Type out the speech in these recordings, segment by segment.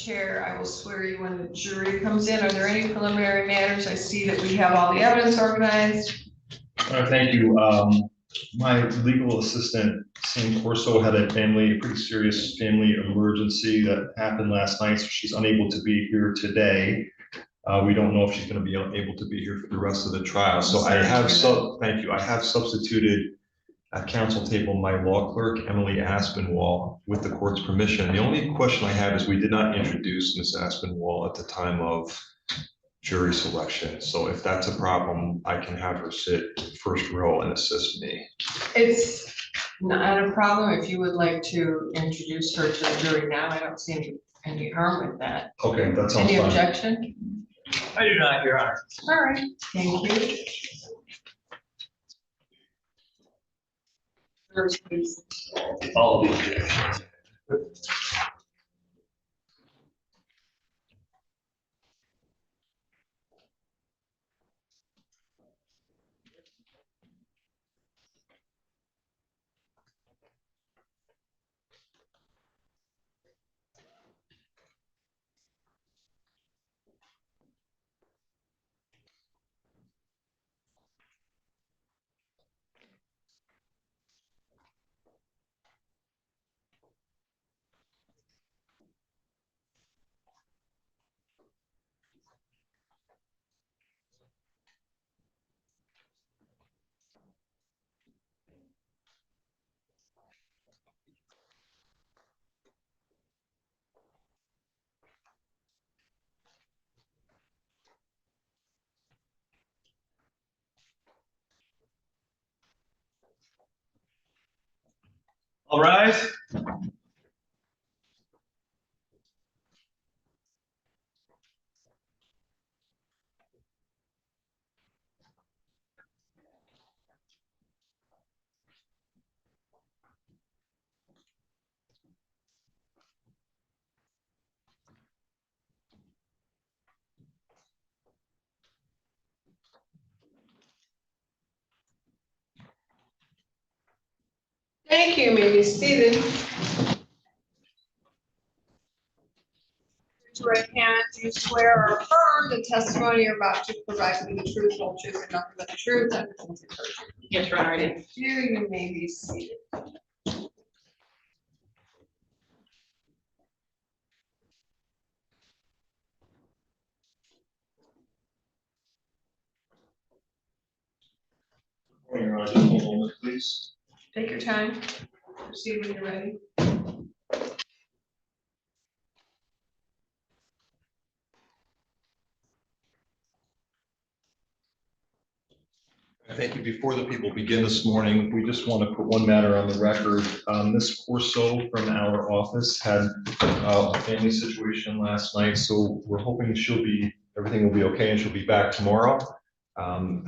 chair, I will swear you when the jury comes in. Are there any preliminary matters? I see that we have all the evidence organized. Thank you. My legal assistant, Sam Corso, had a pretty serious family emergency that happened last night, so she's unable to be here today. We don't know if she's going to be able to be here for the rest of the trial. So I have thank you. I have substituted at counsel table my law clerk, Emily Aspinwall, with the court's permission. The only question I have is we did not introduce Ms. Aspinwall at the time of jury selection. So if that's a problem, I can have her sit first row and assist me. It's not a problem if you would like to introduce her to the jury now. I don't see any harm with that. Okay, that sounds fine. Any objection? I do not, Your Honor. All right, thank you. First, please. All of the objections. All rise. Thank you. You may be seated. Raise your right hand. Do you swear or affirm the testimony you're about to provide will be the truth, whole truth, and nothing but the truth? Yes, Your Honor, I do. Thank you. You may be seated. Your Honor, just one moment, please. Take your time. Proceed when you're ready. Thank you. Before the people begin this morning, we just want to put one matter on the record. Ms. Corso from our office had a family situation last night, so we're hoping everything will be okay and she'll be back tomorrow.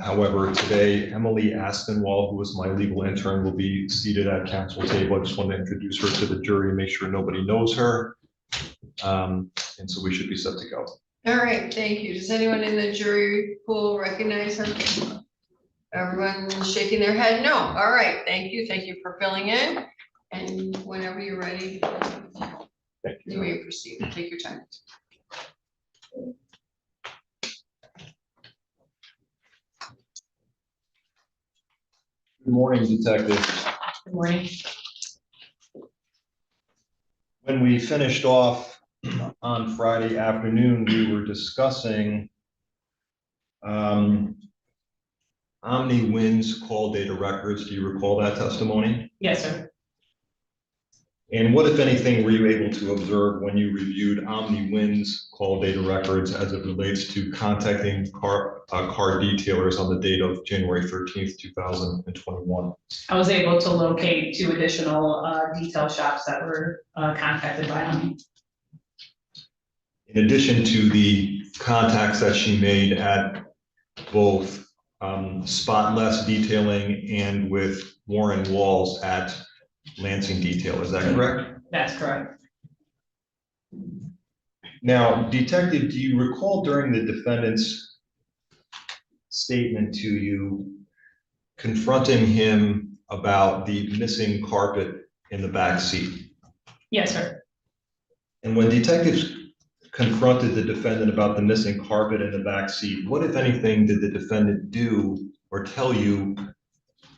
However, today, Emily Aspinwall, who is my legal intern, will be seated at counsel table. I just want to introduce her to the jury and make sure nobody knows her. And so we should be set to go. All right, thank you. Does anyone in the jury pool recognize her? Everyone shaking their head? No. All right, thank you. Thank you for filling in. And whenever you're ready, Thank you may proceed. Take your time. Good morning, Detective. Good morning. When we finished off on Friday afternoon, we were discussing OmniWin's call data records. Do you recall that testimony? Yes, sir. And what, if anything, were you able to observe when you reviewed OmniWin's call data records as it relates to contacting car detailers on the date of January 13th, 2021? I was able to locate 2 additional detail shops that were contacted by Omni. In addition to the contacts that she made at both Spotless Detailing and with Warren Walls at Lansing Detail, is that correct? That's correct. Now, Detective, do you recall during the defendant's statement to you confronting him about the missing carpet in the back seat? Yes, sir. And when Detective confronted the defendant about the missing carpet in the back seat, what, if anything, did the defendant do or tell you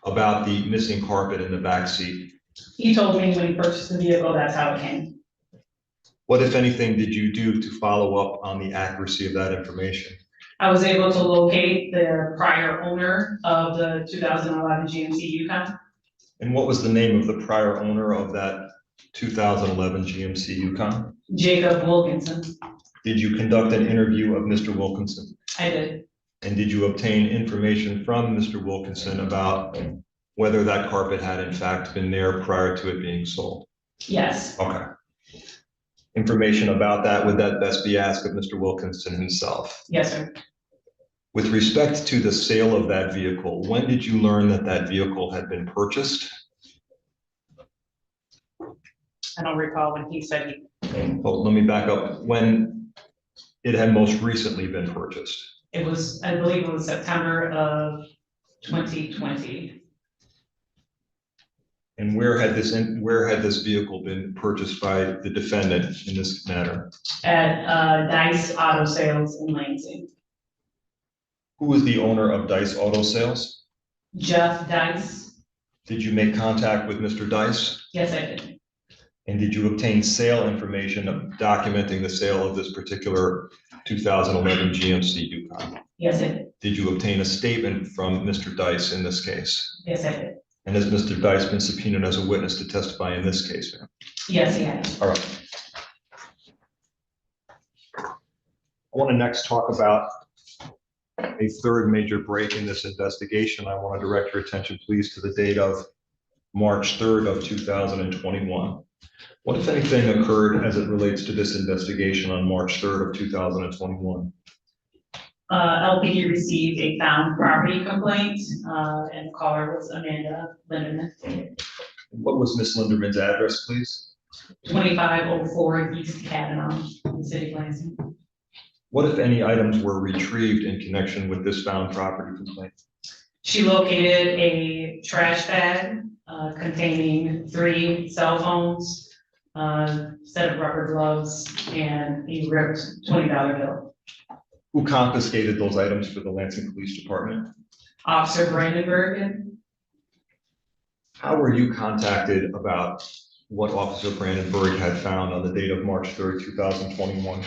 about the missing carpet in the back seat? He told me when he purchased the vehicle, that's how it came. What, if anything, did you do to follow up on the accuracy of that information? I was able to locate the prior owner of the 2011 GMC Yukon. And what was the name of the prior owner of that 2011 GMC Yukon? Jacob Wilkinson. Did you conduct an interview of Mr. Wilkinson? I did. And did you obtain information from Mr. Wilkinson about whether that carpet had in fact been there prior to it being sold? Yes. Okay. Information about that, would that best be asked of Mr. Wilkinson himself? Yes, sir. With respect to the sale of that vehicle, when did you learn that that vehicle had been purchased? I don't recall when he said Well, let me back up. When it had most recently been purchased? it was, I believe it was September of 2020. And where had this vehicle been purchased by the defendant in this matter? At Dice Auto Sales in Lansing. Who was the owner of Dice Auto Sales? Jeff Dice. Did you make contact with Mr. Dice? Yes, I did. And did you obtain sale information documenting the sale of this particular 2011 GMC Yukon? Yes, I did. Did you obtain a statement from Mr. Dice in this case? Yes, I did. And has Mr. Dice been subpoenaed as a witness to testify in this case, ma'am? Yes, he has. All right. I want to next talk about a third major break in this investigation. I want to direct your attention, please, to the date of March 3rd of 2021. What, if anything, occurred as it relates to this investigation on March 3rd of 2021? LPD received a found property complaint, and the caller was Amanda Lindemann. What was Ms. Linderman's address, please? 2504 East Cattenom, in the city of Lansing. What, if any, items were retrieved in connection with this found property complaint? She located a trash bag containing 3 cell phones, set of rubber gloves, and a ripped $20 bill. Who confiscated those items for the Lansing Police Department? Officer Brandenburg. How were you contacted about what Officer Brandenburg had found on the date of March 3rd, 2021?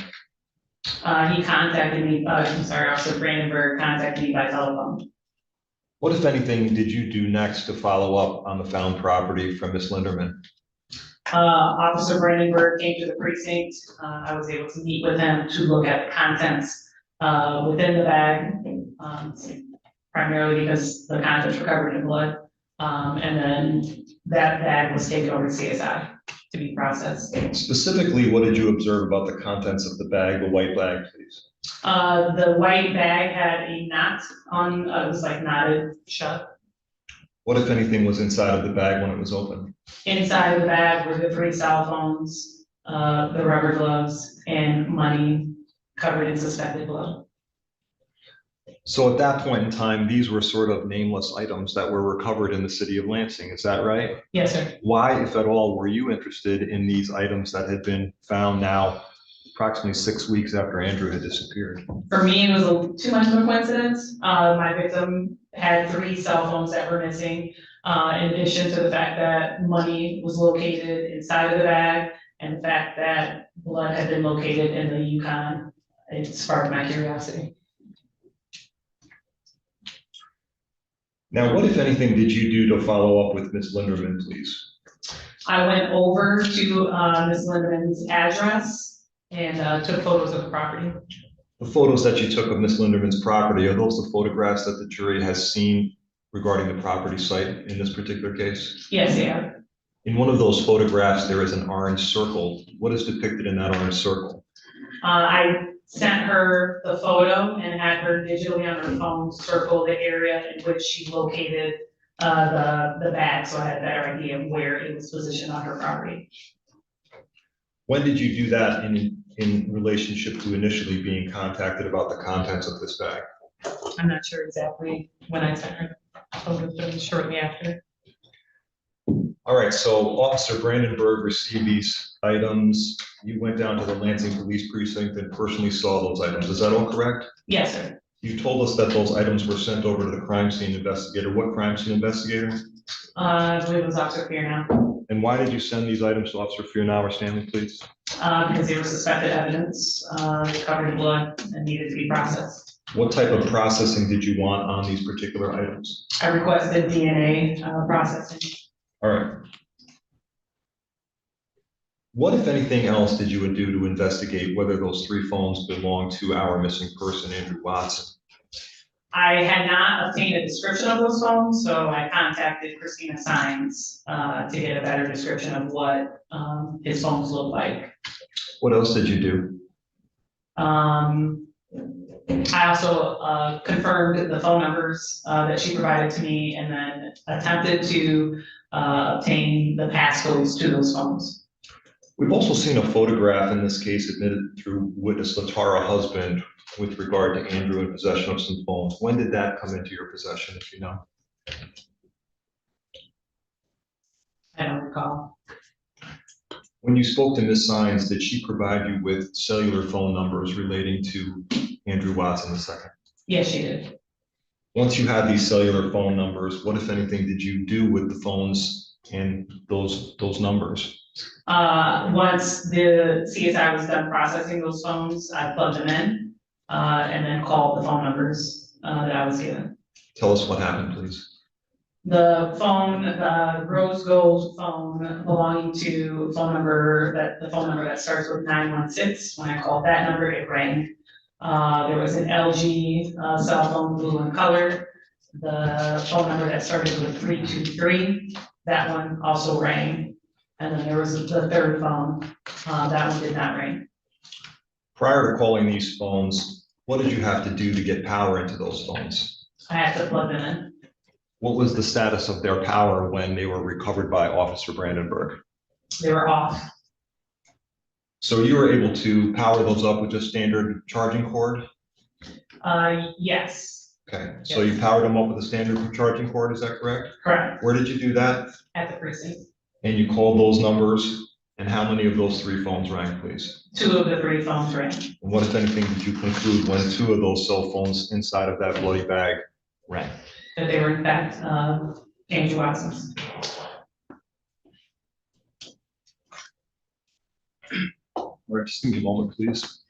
He contacted me, Officer Brandenburg contacted me by telephone. What, if anything, did you do next to follow up on the found property from Ms. Linderman? Officer Brandenburg came to the precinct. I was able to meet with him to look at the contents within the bag, primarily because the contents were covered in blood. And then that bag was taken over to CSI to be processed. Specifically, what did you observe about the contents of the bag, the white bag, please? The white bag had a knot on, it was like knotted shut. What, if anything, was inside of the bag when it was opened? Inside of the bag were the 3 cell phones, the rubber gloves, and money covered in suspected blood. So at that point in time, these were sort of nameless items that were recovered in the city of Lansing, is that right? Yes, sir. Why, if at all, were you interested in these items that had been found now approximately 6 weeks after Andrew had disappeared? For me, it was too much of a coincidence. My victim had 3 cell phones that were missing, in addition to the fact that money was located inside of the bag and the fact that blood had been located in the Yukon. It sparked my curiosity. Now, what, if anything, did you do to follow up with Ms. Linderman, please? I went over to Ms. Lindeman's address and took photos of the property. The photos that you took of Ms. Linderman's property, are those the photographs that the jury has seen regarding the property site in this particular case? Yes, they are. In one of those photographs, there is an orange circle. What is depicted in that orange circle? I sent her the photo and had her digitally on her phone circle the area in which she located the bag, so I had a better idea of where it was positioned on her property. When did you do that in relationship to initially being contacted about the contents of this bag? I'm not sure exactly when I sent her the photo, but it was shortly after. All right, so Officer Brandenburg received these items. You went down to the Lansing Police Precinct and personally saw those items. Is that all correct? Yes, sir. You told us that those items were sent over to the crime scene investigator. What crime scene investigator? I believe it was Officer Fear now, And why did you send these items to Officer Fearnow, Stanley, please? because they were suspected evidence, covered in blood and needed to be processed. What type of processing did you want on these particular items? I requested DNA processing. All right. What, if anything else, did you do to investigate whether those 3 phones belong to our missing person, Andrew Watson? I had not obtained a description of those phones, so I contacted Christina Sines to get a better description of what his phones look like. What else did you do? I also confirmed the phone numbers that she provided to me, and then attempted to obtain the passcodes to those phones. We've also seen a photograph in this case admitted through witness Latara husband with regard to Andrew in possession of some phones. When did that come into your possession, if you know? I don't recall. When you spoke to Ms. Sines, did she provide you with cellular phone numbers relating to Andrew Watson II? Yes, she did. Once you had these cellular phone numbers, what, if anything, did you do with the phones and those numbers? Once the CSI was done processing those phones, I plugged them in and then called the phone numbers that I was given. Tell us what happened, please. The phone, the rose gold phone belonging to the phone number that starts with 916. When I called that number, it rang. There was an LG cell phone, blue in color. The phone number that started with 323, that one also rang. And then there was the third phone, that one did not ring. Prior to calling these phones, what did you have to do to get power into those phones? I had to plug them in. What was the status of their power when they were recovered by Officer Brandenburg? They were off. So you were able to power those up with just standard charging cord? Yes, Okay, so you powered them up with a standard charging cord, is that correct? correct, Where did you do that? at the precinct. And you called those numbers, and how many of those 3 phones rang, please? 2 of the 3 phones rang. And what, if anything, did you conclude when 2 of those cell phones inside of that bloody bag rang? That they were in fact, Andrew Watson's. All right, just give me a moment, please.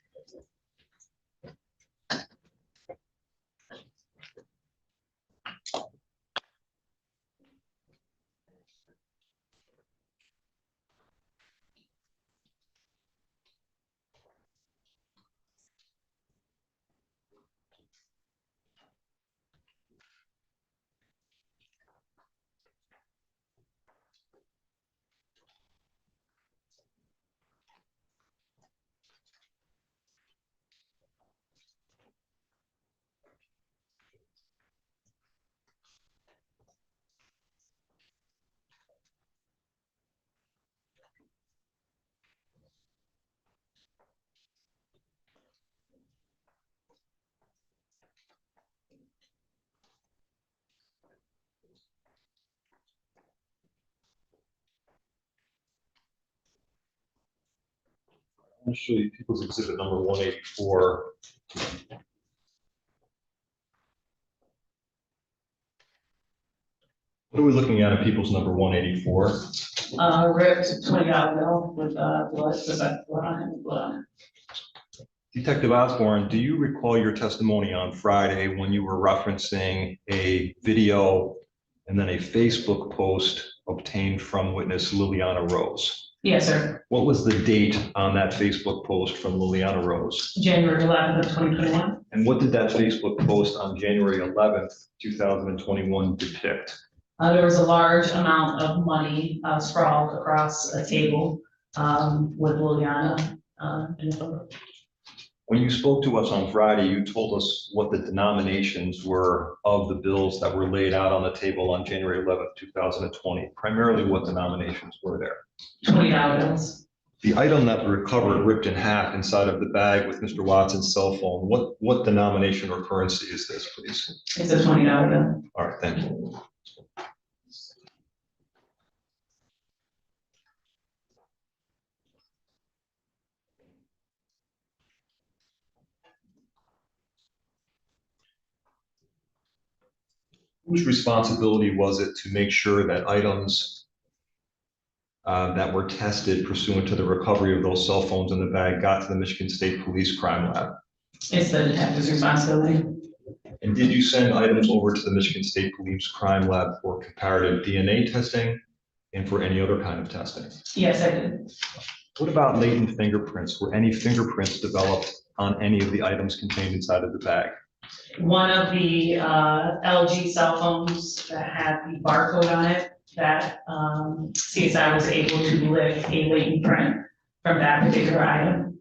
I'll show you People's Exhibit number 184. What are we looking at People's number 184? Ripped $20 bill with blood, suspected blood on it, blood on it. Detective Osborne, do you recall your testimony on Friday when you were referencing a video and then a Facebook post obtained from witness Liliana Rose? Yes, sir. What was the date on that Facebook post from Liliana Rose? January 11th of 2021. And what did that Facebook post on January 11th, 2021 depict? There was a large amount of money sprawled across a table with Liliana in the photo. When you spoke to us on Friday, you told us what the denominations were of the bills that were laid out on the table on January 11th, 2020. Primarily, what denominations were there? $20 bills. The item that was recovered, ripped in half inside of the bag with Mr. Watson's cell phone, what denomination or currency is this, please? It's a $20 bill. All right, thank you. Whose responsibility was it to make sure that items that were tested pursuant to the recovery of those cell phones in the bag got to the Michigan State Police Crime Lab? It's the detective's responsibility. And did you send items over to the Michigan State Police Crime Lab for comparative DNA testing and for any other kind of testing? Yes, I did. What about latent fingerprints? Were any fingerprints developed on any of the items contained inside of the bag? One of the LG cell phones that had the barcode on it, that CSI was able to lift a latent print from that particular item.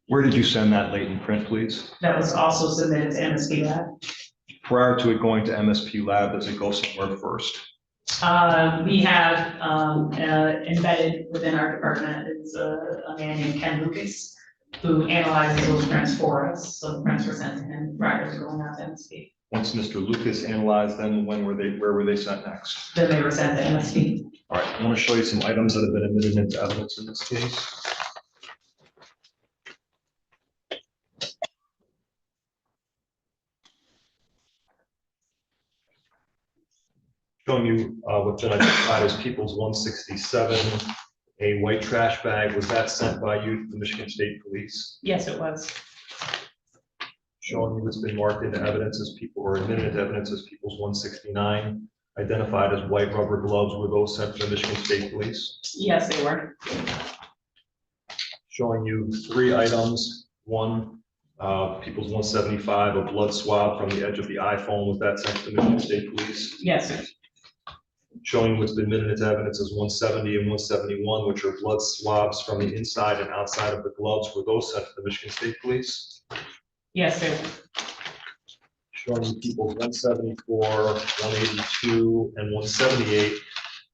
Where did you send that latent print, please? That was also submitted to MSP Lab. Prior to it going to MSP Lab, does it go somewhere first? We have embedded within our department is a man named Ken Lucas, who analyzes those prints for us. So the prints were sent to him prior to going out to MSP. Once Mr. Lucas analyzed them, where were they sent next? Then they were sent to MSP. All right, I want to show you some items that have been admitted into evidence in this case. Showing you what's been identified as People's 167, a white trash bag. Was that sent by you to the Michigan State Police? Yes, it was. Showing you what's been marked into evidence as people, or admitted into evidence as People's 169, identified as white rubber gloves. Were those sent to the Michigan State Police? Yes, they were. Showing you 3 items. One, People's 175, a blood swab from the edge of the iPhone. Was that sent to the Michigan State Police? Yes, sir. Showing what's been admitted into evidence as 170 and 171, which are blood swabs from the inside and outside of the gloves. Were those sent to the Michigan State Police? Yes, they were. Showing you People's 174, 182, and 178,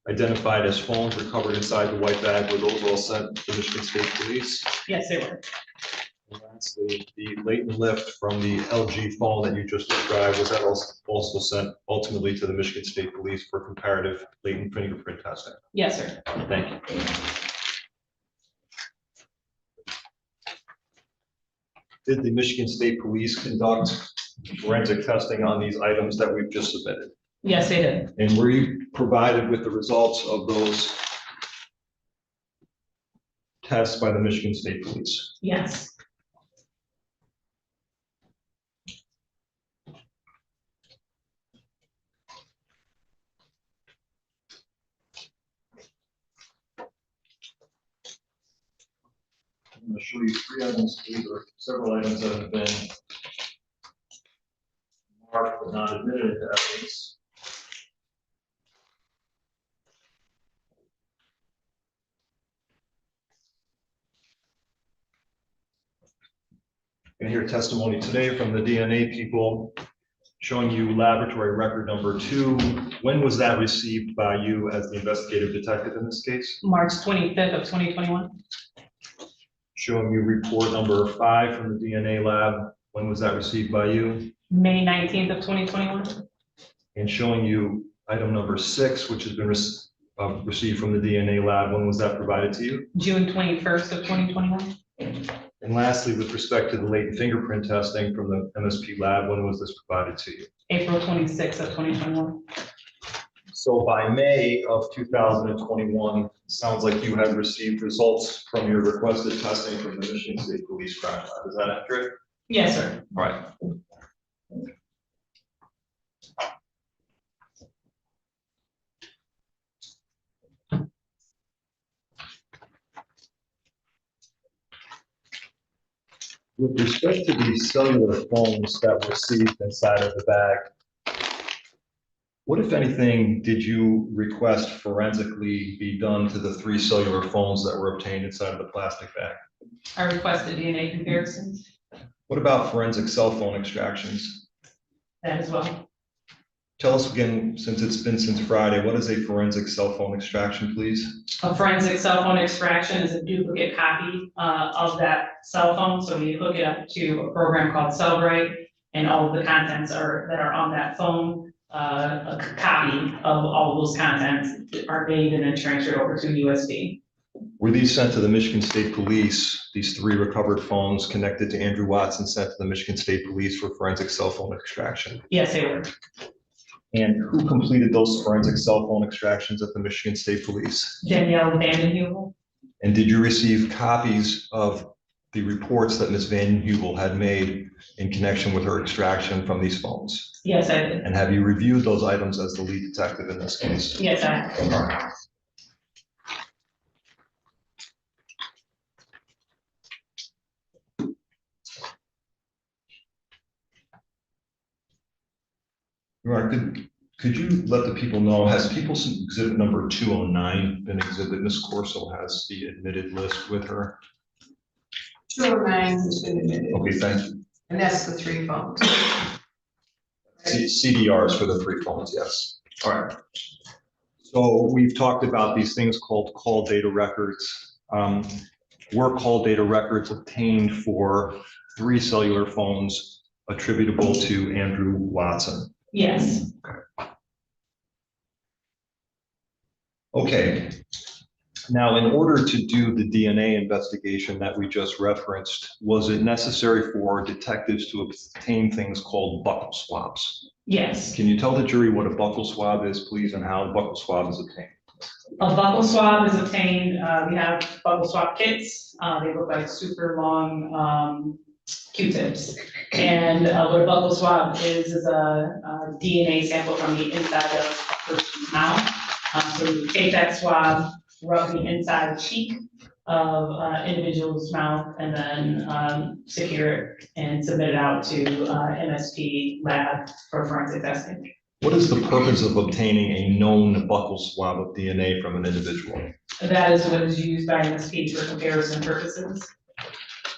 identified as phones recovered inside the white bag. Were those all sent to the Michigan State Police? Yes, they were. And lastly, the latent lift from the LG phone that you just described, was that also sent ultimately to the Michigan State Police for comparative latent fingerprint testing? Yes, sir. Thank you. Did the Michigan State Police conduct forensic testing on these items that we've just submitted? Yes, they did. And were you provided with the results of those tests by the Michigan State Police? Yes. I'm going to show you 3 items, or several items that have been marked but not admitted into evidence. And hear testimony today from the DNA people, showing you laboratory record number 2. When was that received by you as the investigative detective in this case? March 25th of 2021. Showing you report number 5 from the DNA lab. When was that received by you? May 19th of 2021. And showing you item number 6, which has been received from the DNA lab. When was that provided to you? June 21st of 2021. And lastly, with respect to the latent fingerprint testing from the MSP lab, when was this provided to you? April 26th of 2021. So by May of 2021, it sounds like you have received results from your requested testing from the Michigan State Police Crime Lab. Is that accurate? Yes, sir. All right. With respect to the cellular phones that were seized inside of the bag, what, if anything, did you request forensically be done to the 3 cellular phones that were obtained inside of the plastic bag? I requested DNA comparisons. What about forensic cell phone extractions? That as well. Tell us again, since it's been since Friday, what is a forensic cell phone extraction, please? A forensic cell phone extraction is a duplicate copy of that cell phone. So we hook it up to a program called Cellbrite, and all of the contents that are on that phone, a copy of all of those contents are made and then transferred over to USB. Were these sent to the Michigan State Police, these 3 recovered phones connected to Andrew Watson, sent to the Michigan State Police for forensic cell phone extraction? Yes, they were. And who completed those forensic cell phone extractions at the Michigan State Police? Danielle Vandenheuvel. And did you receive copies of the reports that Ms. Van Hubel had made in connection with her extraction from these phones? Yes, I did. And have you reviewed those items as the lead detective in this case? Yes, I have. All right. All right, could you let the people know, has People's Exhibit number 209 been exhibited? Ms. Corso has the admitted list with her. 209 has been admitted, Okay, thank you. and that's the 3 phones. CDRs for the 3 phones, yes. All right. So we've talked about these things called call data records. Were call data records obtained for 3 cellular phones attributable to Andrew Watson? Yes. Okay. Now, in order to do the DNA investigation that we just referenced, was it necessary for detectives to obtain things called buccal swabs? Yes. Can you tell the jury what a buccal swab is, please, and how a buccal swab is obtained? A buccal swab is obtained, we have buccal swab kits, they look like super long Q-tips. And what a buccal swab is a DNA sample from the inside of a person's mouth. So you take that swab, rub the inside cheek of individual's mouth, and then secure it and submit it out to MSP lab for forensic testing. What is the purpose of obtaining a known buccal swab of DNA from an individual? That is what is used by MSP for comparison purposes.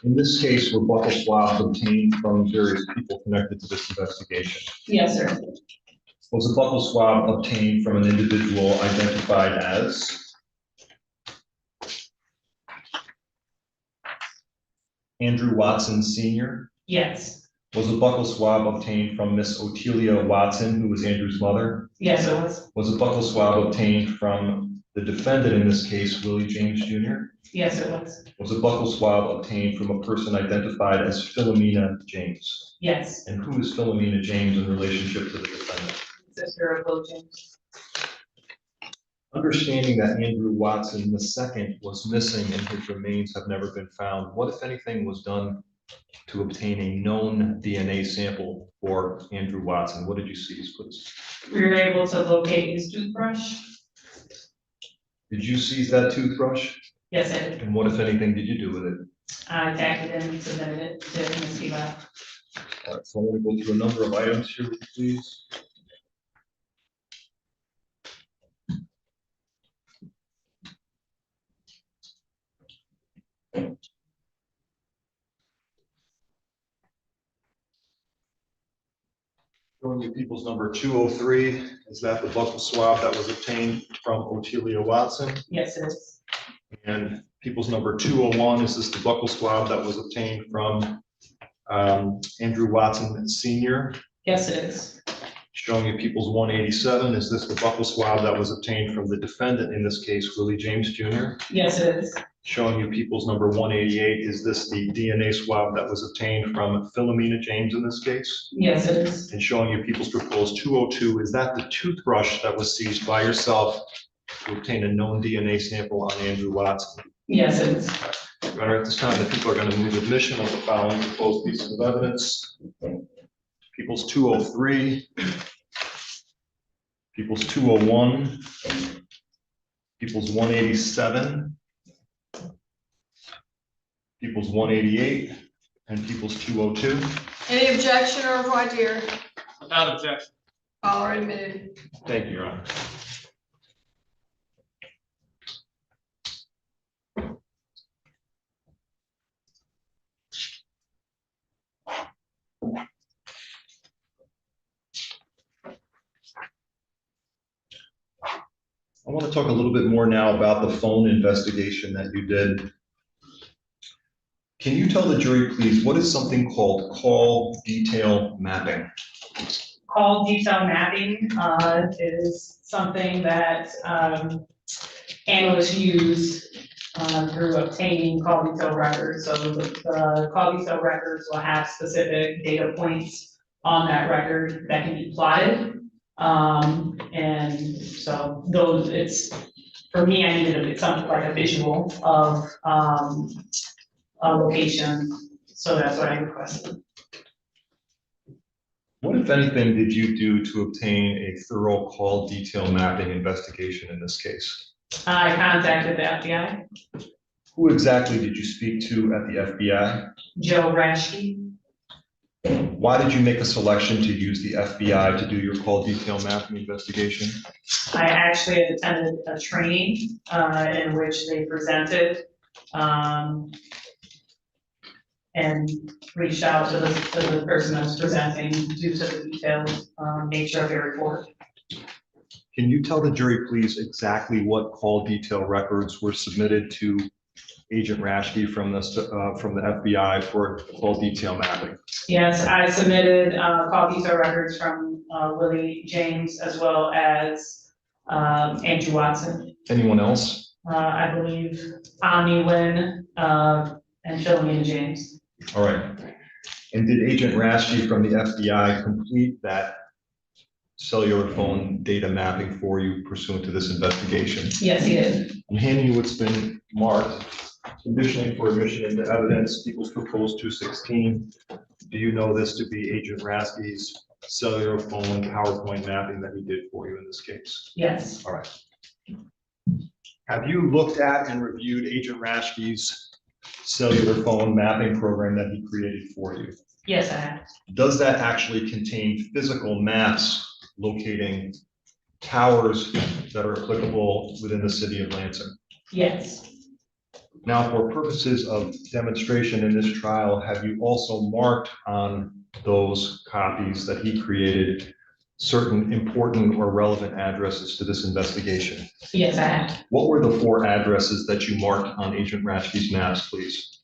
In this case, were buccal swabs obtained from various people connected to this investigation? Yes, sir. Was a buccal swab obtained from an individual identified as? Andrew Watson Sr.? Yes. Was a buccal swab obtained from Miss Otelia Watson, who was Andrew's mother? Yes, it was. Was a buccal swab obtained from the defendant in this case, Willie James Jr.? Yes, it was. Was a buccal swab obtained from a person identified as Philomena James? Yes. And who is Philomena James in relationship to the defendant? Sister of Will James. Understanding that Andrew Watson II was missing and his remains have never been found, what, if anything, was done to obtain a known DNA sample for Andrew Watson? What did you seize, please? We were able to locate his toothbrush. Did you seize that toothbrush? Yes, I did. And what, if anything, did you do with it? I tagged it and submitted it to MSP lab. All right, so I'm going to go through a number of items here, please. Showing you people's number 203, is that the buccal swab that was obtained from Otelia Watson? Yes, it is. And people's number 201, is this the buccal swab that was obtained from Andrew Watson Sr.? Yes, it is. Showing you people's 187, is this the buccal swab that was obtained from the defendant, in this case, Willie James Jr.? Yes, it is. Showing you people's number 188, is this the DNA swab that was obtained from Philomena James in this case? Yes, it is. And showing you people's proposed 202, is that the toothbrush that was seized by yourself to obtain a known DNA sample on Andrew Watson? Yes, it is. Your Honor, at this time, the people are going to move admission of the following proposed pieces of evidence. People's 203, people's 201, people's 187, people's 188, and people's 202. Any objection or voir dire? Without objection. All are admitted. Thank you, Your Honor. I want to talk a little bit more now about the phone investigation that you did. Can you tell the jury, please, what is something called call detail mapping? Call detail mapping is something that analysts use through obtaining call detail records. So the call detail records will have specific data points on that record that can be plotted And so those, for me, I needed something like a visual of, a location, so that's what I requested. What, if anything, did you do to obtain a thorough call detail mapping investigation in this case? I contacted the FBI, Who exactly did you speak to at the FBI? Joe Rashke. Why did you make a selection to use the FBI to do your call detail mapping investigation? I actually attended a training, in which they presented, and reached out to the person that was presenting due to the detailed, nature of their report. Can you tell the jury, please, exactly what call detail records were submitted to Agent Rashke from the FBI for call detail mapping? Yes, I submitted, call detail records from, Willie James as well as, Andrew Watson. Anyone else? I believe Omni Wynn, and Philomena James. All right. And did Agent Rashke from the FBI complete that cellular phone data mapping for you pursuant to this investigation? Yes, he did. I'm handing you what's been marked conditionally for admission into evidence, People's Proposed 216. Do you know this to be Agent Rashke's cellular phone PowerPoint mapping that he did for you in this case? Yes, All right. Have you looked at and reviewed Agent Rashke's cellular phone mapping program that he created for you? yes, I have. Does that actually contain physical maps locating towers that are applicable within the city of Lansing? Yes, Now, for purposes of demonstration in this trial, have you also marked on those copies that he created certain important or relevant addresses to this investigation? yes, I have. What were the 4 addresses that you marked on Agent Rashke's maps, please?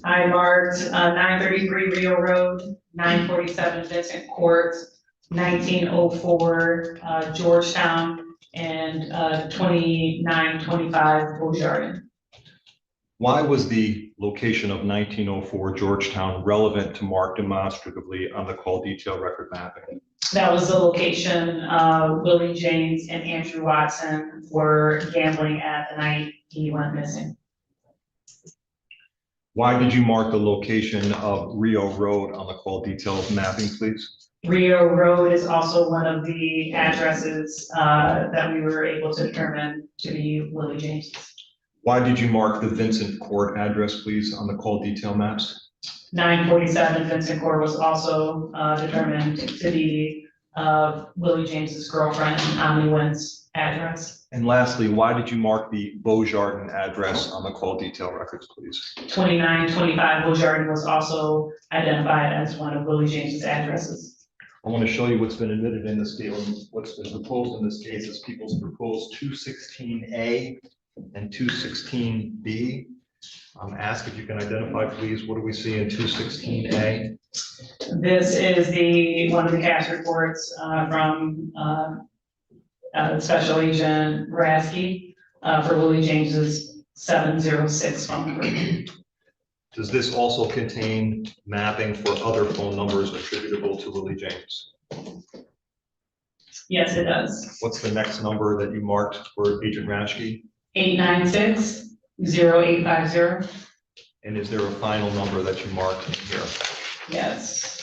I marked, 933 Rio Road, 947 Vincent Court, 1904, Georgetown, and, 2925 Beaujardin. Why was the location of 1904 Georgetown relevant to mark demonstratively on the call detail record mapping? That was the location, Willie James and Andrew Watson were gambling at the night he went missing. Why did you mark the location of Rio Road on the call detail mapping, please? Rio Road is also one of the addresses, that we were able to determine to be Willie James's. Why did you mark the Vincent Court address, please, on the call detail maps? 947 Vincent Court was also, determined to be, Willie James's girlfriend, Omni Wynn's address. And lastly, why did you mark the Beaujardin address on the call detail records, please? 2925 Beaujardin was also identified as one of Willie James's addresses. I want to show you what's been admitted in this case. What's been proposed in this case is People's Proposed 216A and 216B. Ask if you can identify, please, what do we see in 216A? This is one of the cast reports, from, Special Agent Rasky, for Willie James's 706 phone number. Does this also contain mapping for other phone numbers attributable to Willie James? Yes, it does. What's the next number that you marked for Agent Rashke? 896-0850. And is there a final number that you marked here? Yes.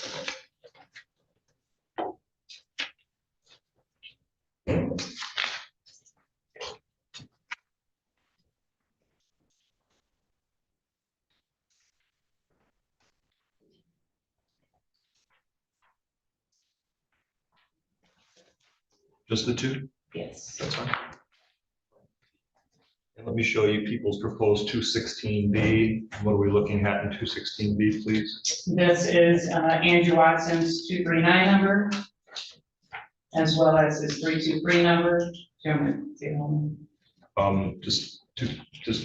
Just the 2? Yes. That's fine. And let me show you People's Proposed 216B. What are we looking at in 216B, please? This is, Andrew Watson's 239 number, as well as his 323 number. Just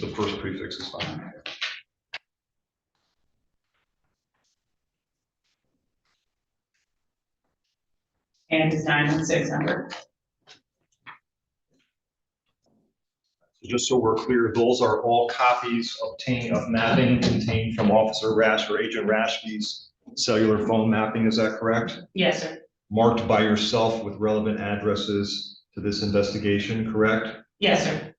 the first prefix is fine. And his 916 number. Just so we're clear, those are all copies of mapping contained from Officer Rash or Agent Rashke's cellular phone mapping. Is that correct? Yes, sir. marked by yourself with relevant addresses to this investigation, correct? Yes, sir.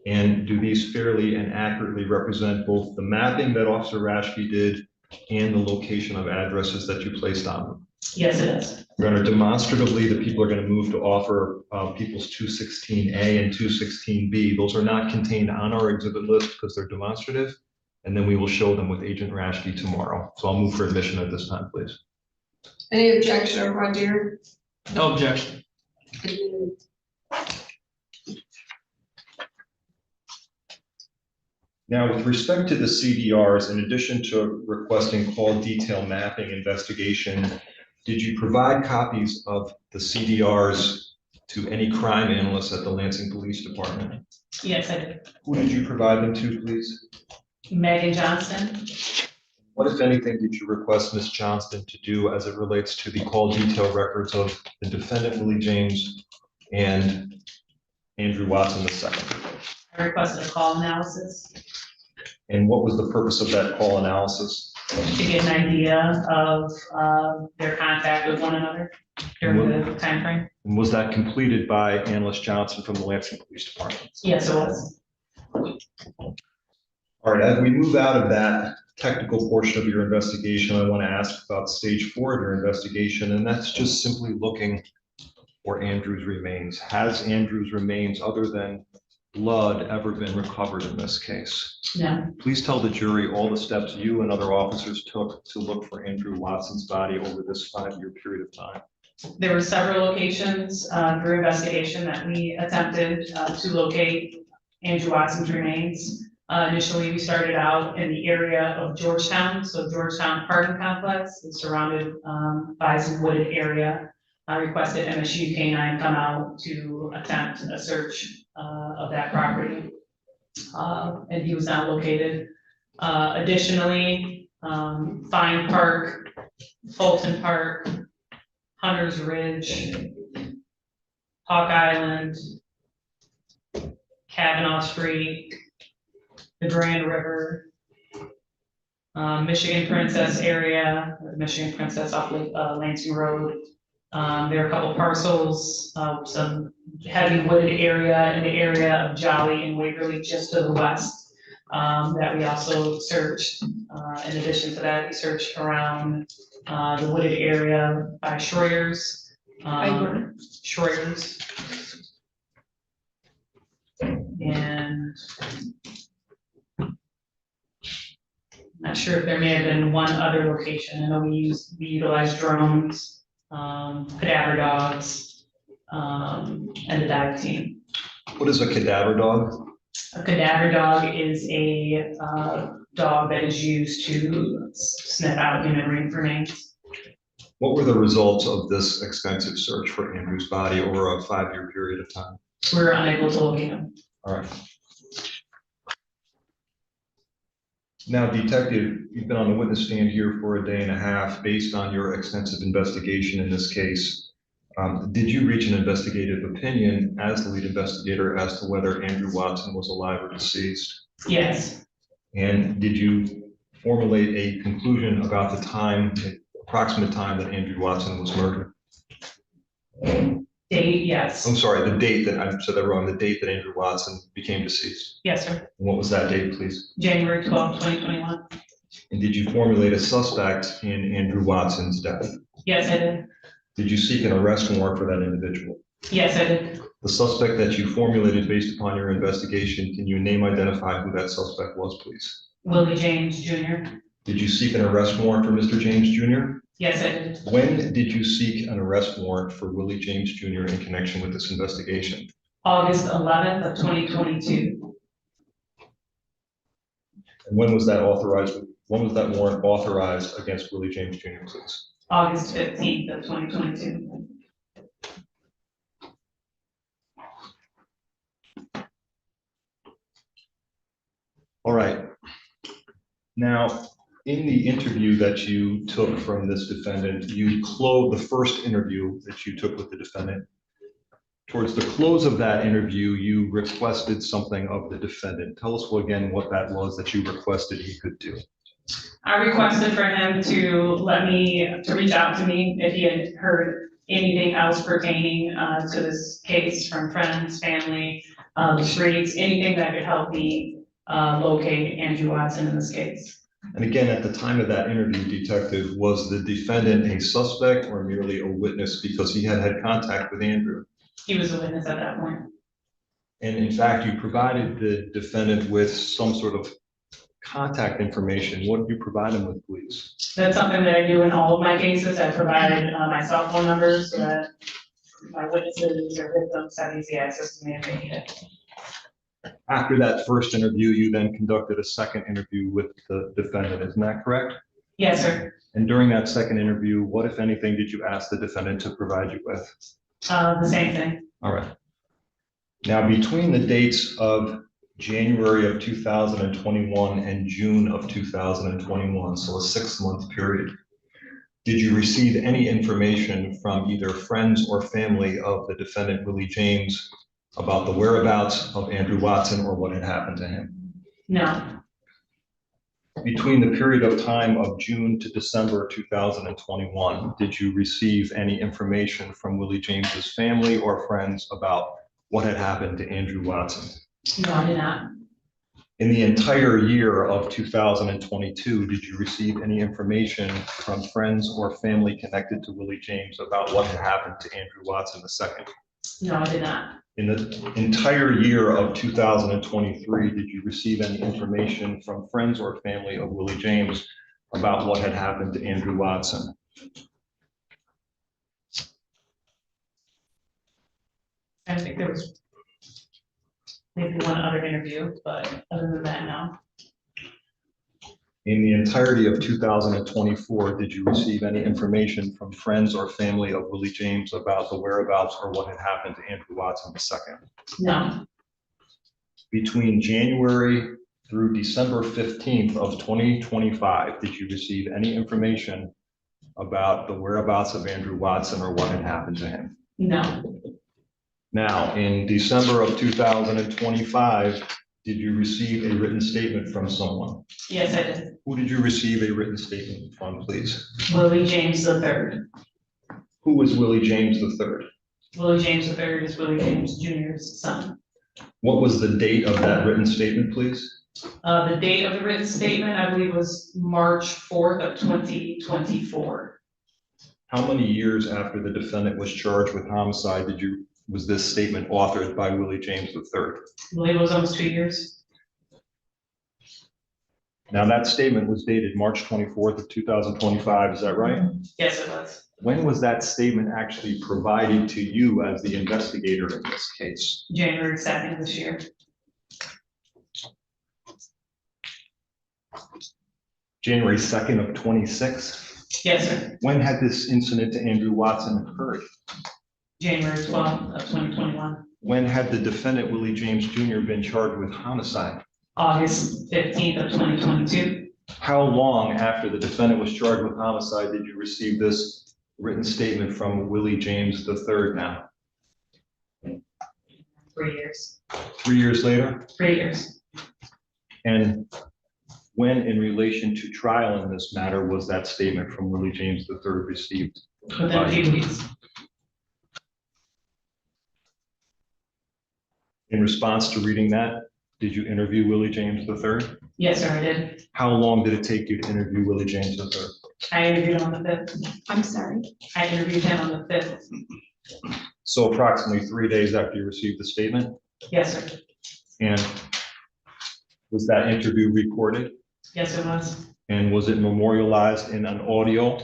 And do these fairly and accurately represent both the mapping that Officer Rashke did and the location of addresses that you placed on them? Yes, it is. We're going to demonstratively, the people are going to move to offer people's 216A and 216B. Those are not contained on our exhibit list because they're demonstrative. And then we will show them with Agent Rashke tomorrow. So I'll move for admission at this time, please. Any objection, or dear? No objection. Now, with respect to the CDRs, in addition to requesting call detail mapping investigation, did you provide copies of the CDRs to any crime analysts at the Lansing Police Department? Yes, I did. Who did you provide them to, please? Megan Johnston. What, if anything, did you request Ms. Johnston to do as it relates to the call detail records of the defendant, Willie James, and Andrew Watson II? I requested a call analysis And what was the purpose of that call analysis? to get an idea of their contact with one another during the time frame. And was that completed by Analyst Johnson from the Lansing Police Department? Yes, it was. All right, as we move out of that technical portion of your investigation, I want to ask about stage 4 of your investigation, and that's just simply looking for Andrew's remains. Has Andrew's remains, other than blood, ever been recovered in this case? No. Please tell the jury all the steps you and other officers took to look for Andrew Watson's body over this 5-year period of time. There were several locations through investigation that we attempted to locate Andrew Watson's remains. Initially, we started out in the area of Georgetown. So Georgetown Parking Complex is surrounded by some wooded area. I requested MSU K-9 come out to attempt a search of that property. And he was not located. Additionally, Fine Park, Fulton Park, Hunter's Ridge, Hawk Island, Kavanaugh Street, the Grand River, Michigan Princess area, Michigan Princess off Lansing Road. There are a couple parcels, some heavy wooded area in the area of Jolly and Waverly just to the west that we also searched. In addition to that, we searched around the wooded area by Schroyer's. Schroyer's. And not sure if there may have been one other location. I know we utilized drones, cadaver dogs, and a dive team. What is a cadaver dog? A cadaver dog is a dog that is used to sniff out human remains. What were the results of this extensive search for Andrew's body over a 5-year period of time? We were unable to locate him. All right. Now, Detective, you've been on the witness stand here for a day and a half based on your extensive investigation in this case. Did you reach an investigative opinion as the lead investigator as to whether Andrew Watson was alive or deceased? Yes. And did you formulate a conclusion about the time, the approximate time that Andrew Watson was murdered? Date, yes. I'm sorry, the date that I said that wrong, the date that Andrew Watson became deceased. Yes, sir. And what was that date, please? January 12, 2021. And did you formulate a suspect in Andrew Watson's death? Yes, I did. Did you seek an arrest warrant for that individual? Yes, I did. The suspect that you formulated based upon your investigation, can you name identify who that suspect was, please? Willie James Jr. Did you seek an arrest warrant for Mr. James Jr.? Yes, I did. When did you seek an arrest warrant for Willie James Jr. in connection with this investigation? August 11th of 2022. And when was that authorized? When was that warrant authorized against Willie James Jr., please? August 15th of 2022. All right. Now, in the interview that you took from this defendant, you closed the first interview that you took with the defendant. Towards the close of that interview, you requested something of the defendant. Tell us again what that was that you requested he could do. I requested for him to reach out to me if he had heard anything else pertaining to this case from friends, family, the streets, anything that could help me locate Andrew Watson in this case. And again, at the time of that interview, Detective, was the defendant a suspect or merely a witness because he had had contact with Andrew? He was a witness at that point. And in fact, you provided the defendant with some sort of contact information. What did you provide him with, please? That's something that I do in all of my cases. I provided my cell phone numbers so that my witnesses or victims have easy access to me if they need it. After that first interview, you then conducted a second interview with the defendant, isn't that correct? Yes, sir. And during that second interview, what, if anything, did you ask the defendant to provide you with? The same thing. All right. Now, between the dates of January of 2021 and June of 2021, so a 6-month period, did you receive any information from either friends or family of the defendant, Willie James, about the whereabouts of Andrew Watson or what had happened to him? No. Between the period of time of June to December 2021, did you receive any information from Willie James's family or friends about what had happened to Andrew Watson? No, I did not. In the entire year of 2022, did you receive any information from friends or family connected to Willie James about what had happened to Andrew Watson II? No, I did not. In the entire year of 2023, did you receive any information from friends or family of Willie James about what had happened to Andrew Watson? I think there was maybe one other interview, but other than that, no. In the entirety of 2024, did you receive any information from friends or family of Willie James about the whereabouts or what had happened to Andrew Watson II? No. Between January through December 15th of 2025, did you receive any information about the whereabouts of Andrew Watson or what had happened to him? No. Now, in December of 2025, did you receive a written statement from someone? Yes, I did. Who did you receive a written statement from, please? Willie James III. Who was Willie James III? Willie James III is Willie James Jr.'s son. What was the date of that written statement, please? The date of the written statement, I believe, was March 4th of 2024. How many years after the defendant was charged with homicide was this statement authored by Willie James III? I believe it was almost 2 years. Now, that statement was dated March 24th of 2025, is that right? Yes, it was. When was that statement actually provided to you as the investigator in this case? January 2nd this year. January 2nd of 26? Yes, sir. When had this incident to Andrew Watson occurred? January 12th of 2021. When had the defendant, Willie James Jr., been charged with homicide? August 15th of 2022. How long after the defendant was charged with homicide did you receive this written statement from Willie James III now? 3 years. 3 years later? 3 years. And when, in relation to trial in this matter, was that statement from Willie James III received? Within a few weeks. In response to reading that, did you interview Willie James III? Yes, sir, I did. How long did it take you to interview Willie James III? I interviewed him on the 5th. I'm sorry. I interviewed him on the 5th. So approximately 3 days after you received the statement? Yes, sir. And was that interview recorded? Yes, it was. And was it memorialized in an audio?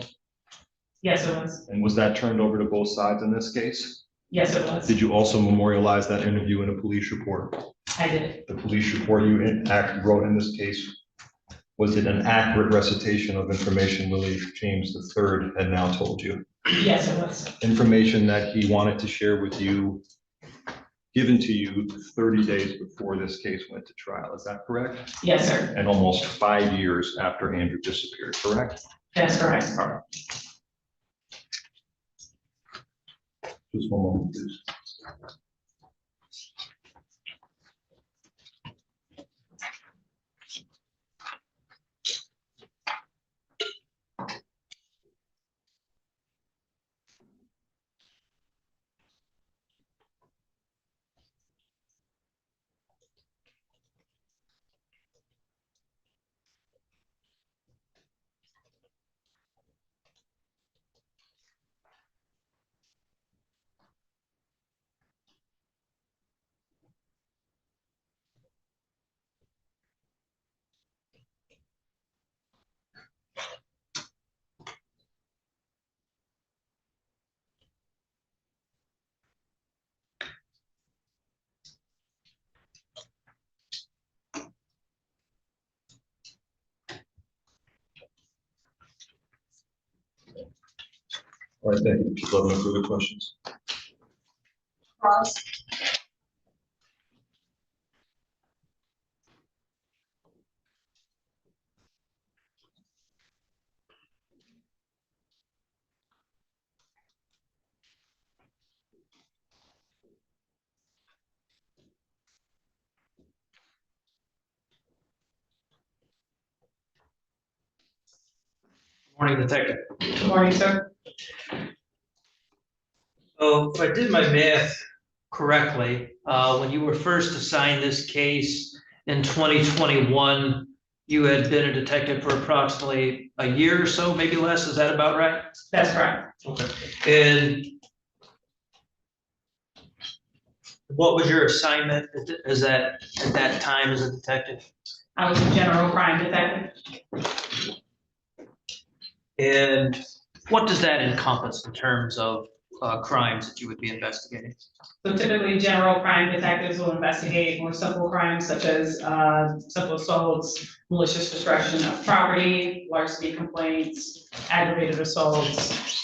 Yes, it was. And was that turned over to both sides in this case? Yes, it was. Did you also memorialize that interview in a police report? I did. The police report you wrote in this case, was it an accurate recitation of information Willie James III had now told you? Yes, it was. Information that he wanted to share with you, given to you 30 days before this case went to trial, is that correct? Yes, sir. And almost 5 years after Andrew disappeared, correct? That's correct. All right. Just one moment, please. All right, thank you. People have no further questions. Ross? Morning, Detective. Good morning, sir. So if I did my math correctly, when you were first assigned this case in 2021, you had been a detective for approximately a year or so, maybe less. Is that about right? That's correct. Okay. And what was your assignment at that time as a detective? I was a general crime detective. And what does that encompass in terms of crimes that you would be investigating? So typically, general crime detectives will investigate more simple crimes such as simple assaults, malicious destruction of property, larceny complaints, aggravated assaults,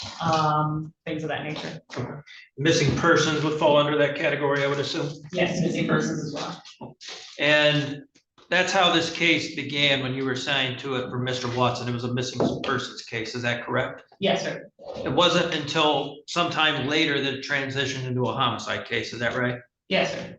things of that nature. Okay. Missing persons would fall under that category, I would assume? Yes, missing persons as well. And that's how this case began when you were assigned to it for Mr. Watson. It was a missing persons case, is that correct? Yes, sir. It wasn't until sometime later that it transitioned into a homicide case, is that right? Yes, sir.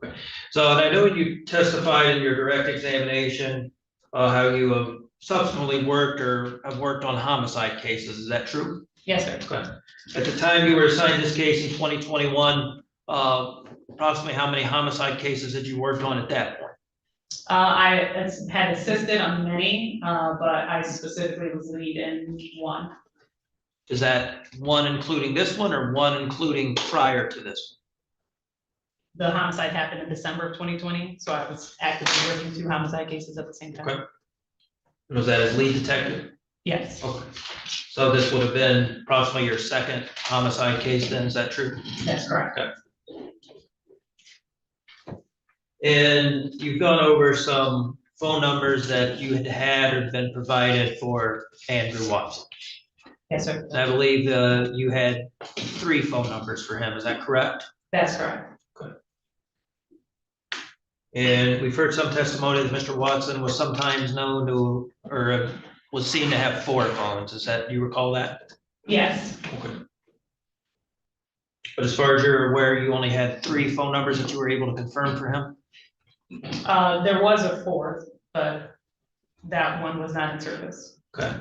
So, and I know you testified in your direct examination, how you have subsequently worked or have worked on homicide cases, is that true? Yes, sir. Okay. At the time you were assigned this case in 2021, approximately how many homicide cases had you worked on at that point? I had assisted on many, but I specifically was lead in one. Is that one including this one or one including prior to this? The homicide happened in December of 2020, so I was actively working 2 homicide cases at the same time. Okay. Was that as lead detective? Yes, Okay. So this would have been approximately your second homicide case then, is that true? that's correct. And you've gone over some phone numbers that you had or been provided for Andrew Watson. Yes, sir. And I believe you had 3 phone numbers for him, is that correct? That's correct. And we've heard some testimony that Mr. Watson was sometimes known to, or was seen to have 4 phones, is that, you recall that? Yes, Okay. But as far as you're aware, you only had 3 phone numbers that you were able to confirm for him? there was a 4th, but that one was not in service. Okay.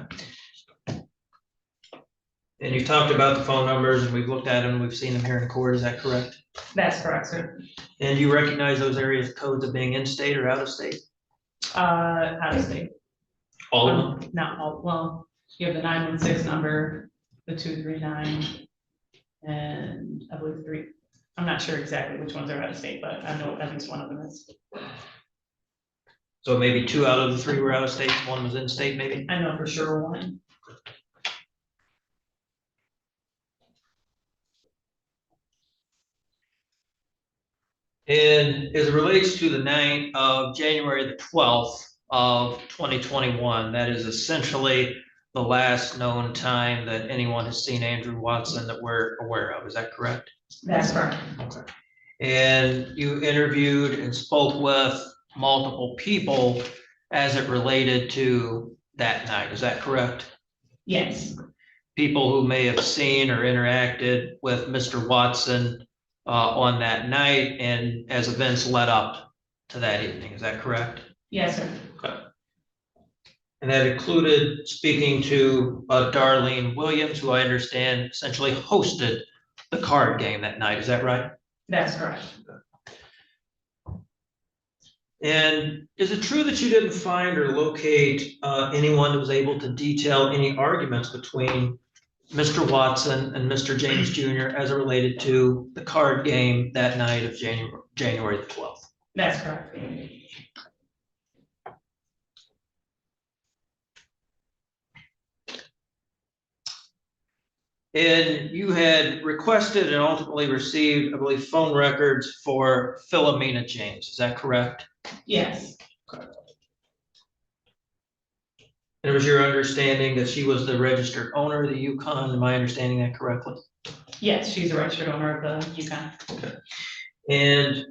And you talked about the phone numbers and we've looked at them, we've seen them here in court, is that correct? That's correct, sir. And you recognize those areas codes of being in state or out of state? Out of state. All of them? Not all, well, you have the 916 number, the 239, and I believe 3. I'm not sure exactly which ones are out of state, but I know at least one of them is. So maybe 2 out of the 3 were out of state, 1 was in state maybe? I know for sure one. And as it relates to the night of January the 12th of 2021, that is essentially the last known time that anyone has seen Andrew Watson that we're aware of, is that correct? That's correct. Okay. And you interviewed and spoke with multiple people as it related to that night, is that correct? Yes, People who may have seen or interacted with Mr. Watson on that night and as events led up to that evening, is that correct? yes, sir. Okay. And that included speaking to Darlene Williams, who I understand essentially hosted the card game that night, is that right? That's correct. And is it true that you didn't find or locate anyone who was able to detail any arguments between Mr. Watson and Mr. James Jr. as it related to the card game that night of January the 12th? That's correct. And you had requested and ultimately received, I believe, phone records for Philomena James, is that correct? Yes, And it was your understanding that she was the registered owner of the Yukon, am I understanding that correctly? Yes, she's a registered owner of the Yukon. And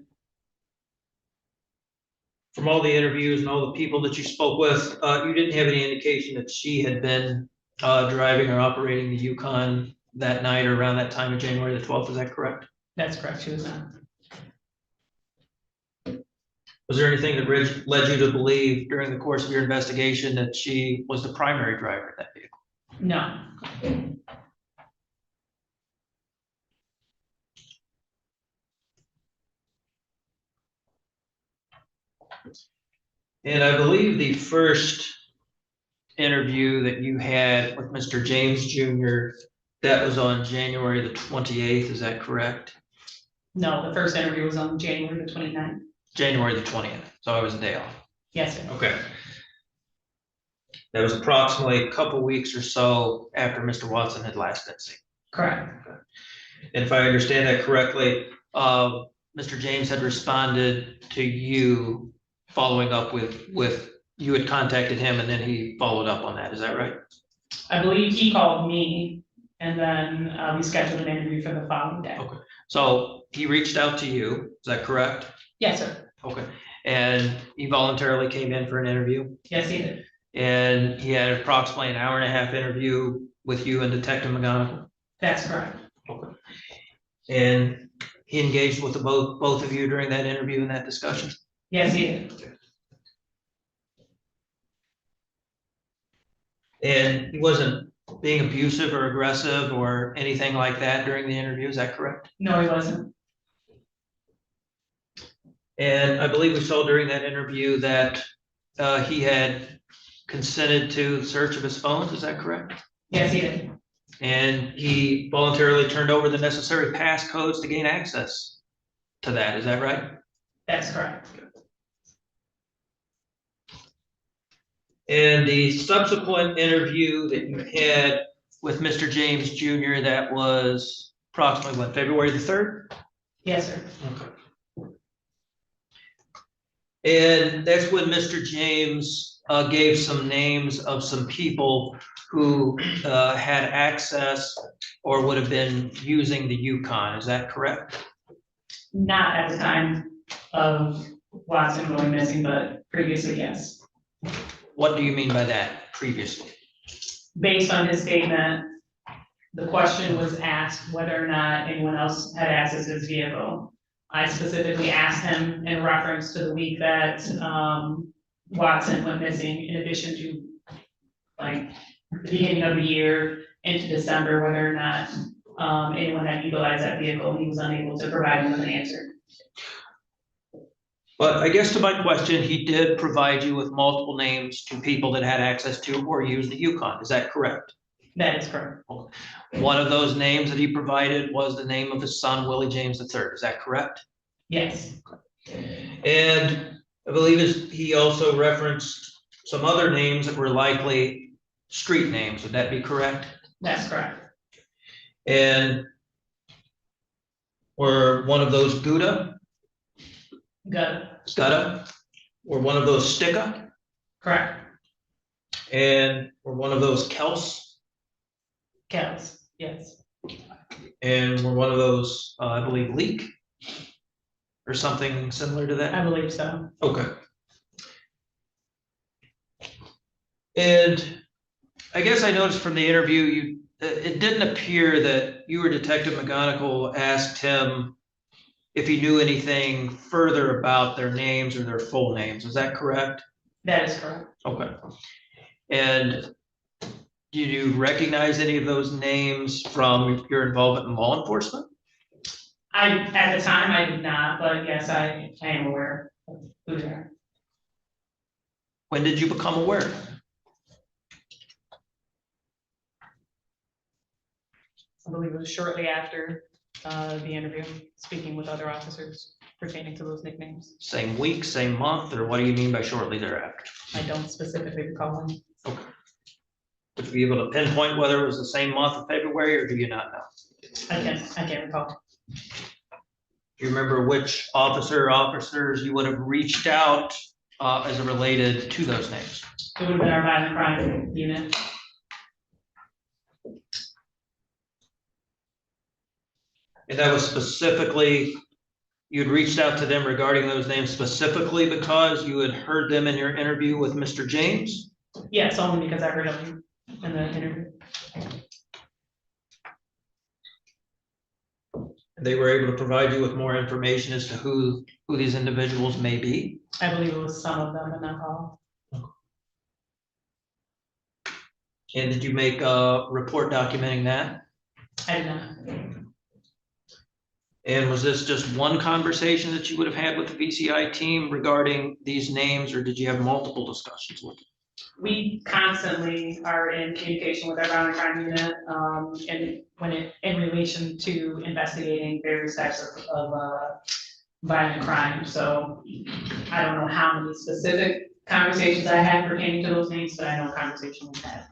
from all the interviews and all the people that you spoke with, you didn't have any indication that she had been driving or operating the Yukon that night or around that time of January the 12th, is that correct? That's correct, she was not. Was there anything that led you to believe during the course of your investigation that she was the primary driver of that vehicle? No. And I believe the first interview that you had with Mr. James Jr., that was on January the 28th, is that correct? No, the first interview was on January the 29th. January the 20th, so I was a day off. Yes, sir. Okay. That was approximately a couple weeks or so after Mr. Watson had last been seen. Correct. And if I understand that correctly, Mr. James had responded to you following up with you had contacted him and then he followed up on that, is that right? I believe he called me and then we scheduled an interview for the following day. Okay. So he reached out to you, is that correct? Yes, sir. Okay. And he voluntarily came in for an interview? Yes, he did. And he had approximately an hour and a half interview with you and Detective McGonigal? That's correct. Okay. And he engaged with both of you during that interview and that discussion? Yes, he did. And he wasn't being abusive or aggressive or anything like that during the interview, is that correct? No, he wasn't. And I believe we saw during that interview that he had consented to the search of his phones, is that correct? Yes, he did. And he voluntarily turned over the necessary passcodes to gain access to that, is that right? That's correct. And the subsequent interview that you had with Mr. James Jr., that was approximately what, February the 3rd? Yes, sir. Okay. And that's when Mr. James gave some names of some people who had access or would have been using the Yukon, is that correct? Not at the time of Watson going missing, but previously, yes. What do you mean by that, previously? Based on his statement, the question was asked whether or not anyone else had access to his vehicle. I specifically asked him in reference to the week that Watson went missing, in addition to like the beginning of the year into December, whether or not anyone had utilized that vehicle. He was unable to provide him with an answer. But I guess to my question, he did provide you with multiple names to people that had access to or used the Yukon, is that correct? That is correct. One of those names that he provided was the name of his son, Willie James III, is that correct? Yes, And I believe he also referenced some other names that were likely street names, would that be correct? that's correct. And were one of those Gouda, Good. or one of those Sticka, Correct. and were one of those Kels, Kells, yes. and were one of those, I believe, Leak, or something similar to that? I believe so. Okay. And I guess I noticed from the interview, it didn't appear that you or Detective McGonigal asked him if he knew anything further about their names or their full names. Is that correct? That is correct. Okay. And do you recognize any of those names from your involvement in law enforcement? At the time, I did not, but yes, I am aware of who they are. When did you become aware? I believe it was shortly after the interview, speaking with other officers pertaining to those nicknames. Same week, same month, or what do you mean by shortly thereafter? I don't specifically recall them. Okay. Would you be able to pinpoint whether it was the same month of February, or do you not know? I can't recall. Do you remember which officers you would have reached out as it related to those names? It would have been our violent crime unit. And that was specifically, you'd reached out to them regarding those names specifically because you had heard them in your interview with Mr. James? Yes, only because I heard them in the interview. They were able to provide you with more information as to who these individuals may be? I believe it was some of them in that call. And did you make a report documenting that? I did not. And was this just one conversation that you would have had with the VCI team regarding these names, or did you have multiple discussions with them? We constantly are in communication with our violent crime unit, and in relation to investigating various types of violent crime. So I don't know how many specific conversations I had pertaining to those names, but I know conversations we had.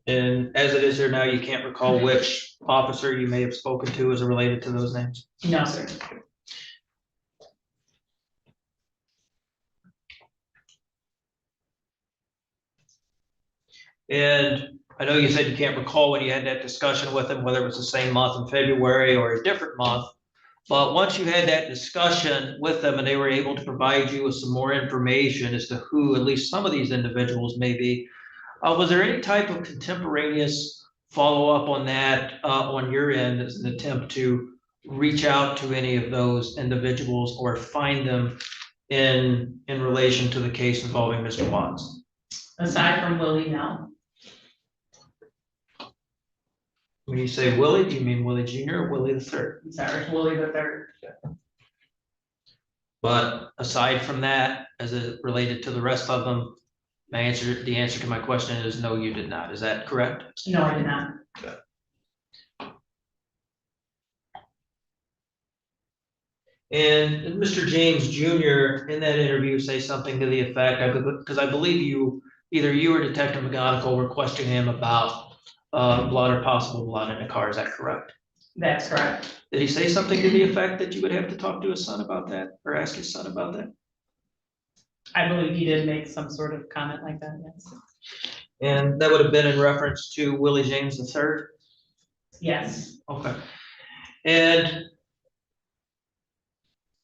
And as it is here now, you can't recall which officer you may have spoken to as it related to those names? No, sir. And I know you said you can't recall when you had that discussion with them, whether it was the same month in February or a different month. But once you had that discussion with them and they were able to provide you with some more information as to who at least some of these individuals may be, was there any type of contemporaneous follow-up on that on your end as an attempt to reach out to any of those individuals or find them in relation to the case involving Mr. Watts? Aside from Willie, no. When you say Willie, do you mean Willie Jr. or Willie III? I'm sorry, Willie the third. But aside from that, as it related to the rest of them, the answer to my question is no, you did not. Is that correct? No, I did not. And did Mr. James Jr. in that interview say something to the effect, because I believe either you or Detective McGonigal were questioning him about blood or possible blood in the car. Is that correct? That's correct. Did he say something to the effect that you would have to talk to his son about that or ask his son about that? I believe he did make some sort of comment like that, yes. And that would have been in reference to Willie James III? Yes. Okay. And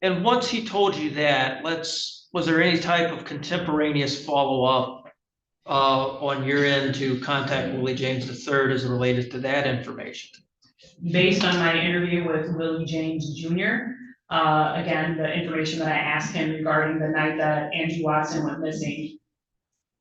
once he told you that, was there any type of contemporaneous follow-up on your end to contact Willie James III as related to that information? Based on my interview with Willie James Jr., again, the information that I asked him regarding the night that Andrew Watson went missing,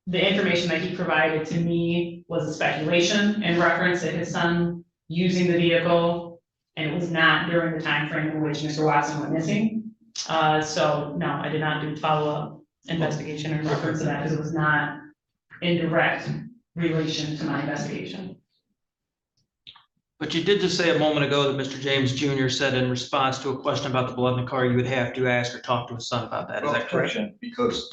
the information that he provided to me was a speculation in reference to his son using the vehicle, and it was not during the time frame in which Mr. Watson went missing. So no, I did not do follow-up investigation in reference to that because it was not in direct relation to my investigation. But you did just say a moment ago that Mr. James Jr. said in response to a question about the blood in the car, you would have to ask or talk to his son about that. Is that correct? Because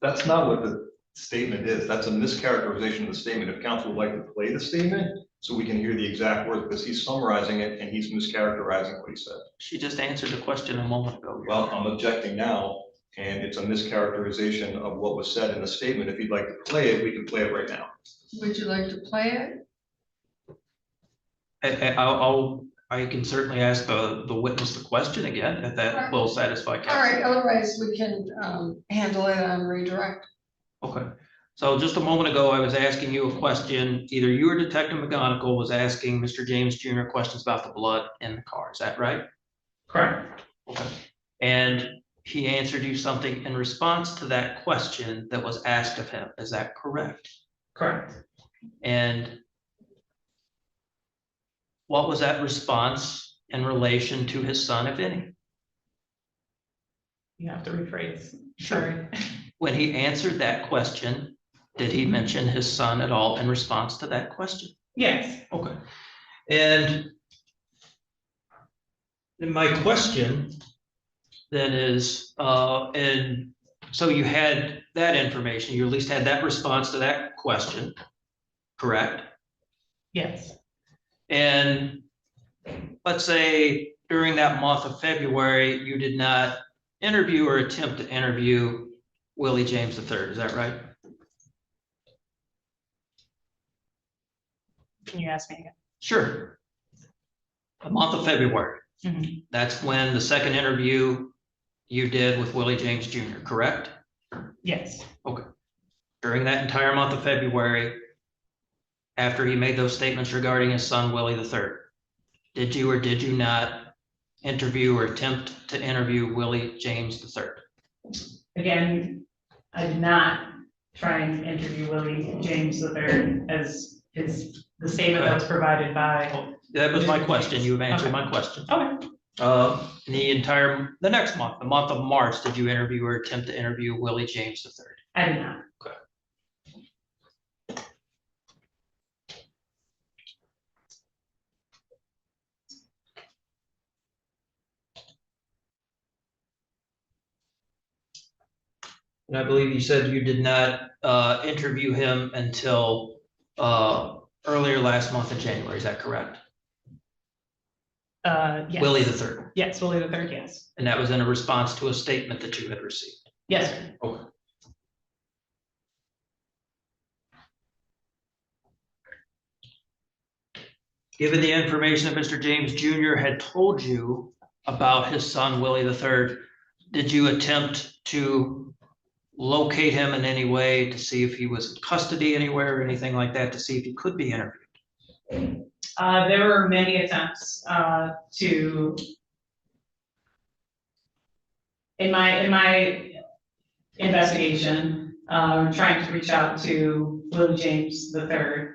that's not what the statement is. That's a mischaracterization of the statement. If counsel would like to play the statement so we can hear the exact words, because he's summarizing it and he's mischaracterizing what he said. She just answered the question a moment ago. Well, I'm objecting now, and it's a mischaracterization of what was said in the statement. If you'd like to play it, we can play it right now. Would you like to play it? I can certainly ask the witness the question again, if that will satisfy counsel. All right, otherwise we can handle it on redirect. Okay, so just a moment ago, I was asking you a question. Either you or Detective McGonigal was asking Mr. James Jr. questions about the blood in the car. Is that right? Correct. Okay. And he answered you something in response to that question that was asked of him. Is that correct? Correct. And what was that response in relation to his son, if any? You have to rephrase. Sure. Sorry. When he answered that question, did he mention his son at all in response to that question? Yes. Okay. And my question then is, and so you had that information, you at least had that response to that question, correct? Yes. And let's say during that month of February, you did not interview or attempt to interview Willie James III, is that right? Can you ask me again? Sure. the month of February. Mhm. That's when the second interview you did with Willie James Jr., correct? Yes, During that entire month of February, after he made those statements regarding his son, Willie III, did you or did you not interview or attempt to interview Willie James III? again, I did not try and interview Willie James III as the statement that was provided by. That was my question. You've answered my question. Okay. The next month, the month of March, did you interview or attempt to interview Willie James III? I did not. And I believe you said you did not interview him until earlier last month in January. Is that correct? Yes. Willie III. Yes, Willie III, yes. And that was in a response to a statement that you had received. Yes, sir. Okay. Given the information that Mr. James Jr. had told you about his son, Willie III, did you attempt to locate him in any way to see if he was in custody anywhere or anything like that, to see if he could be interviewed? There were many attempts to, in my investigation, trying to reach out to Willie James III.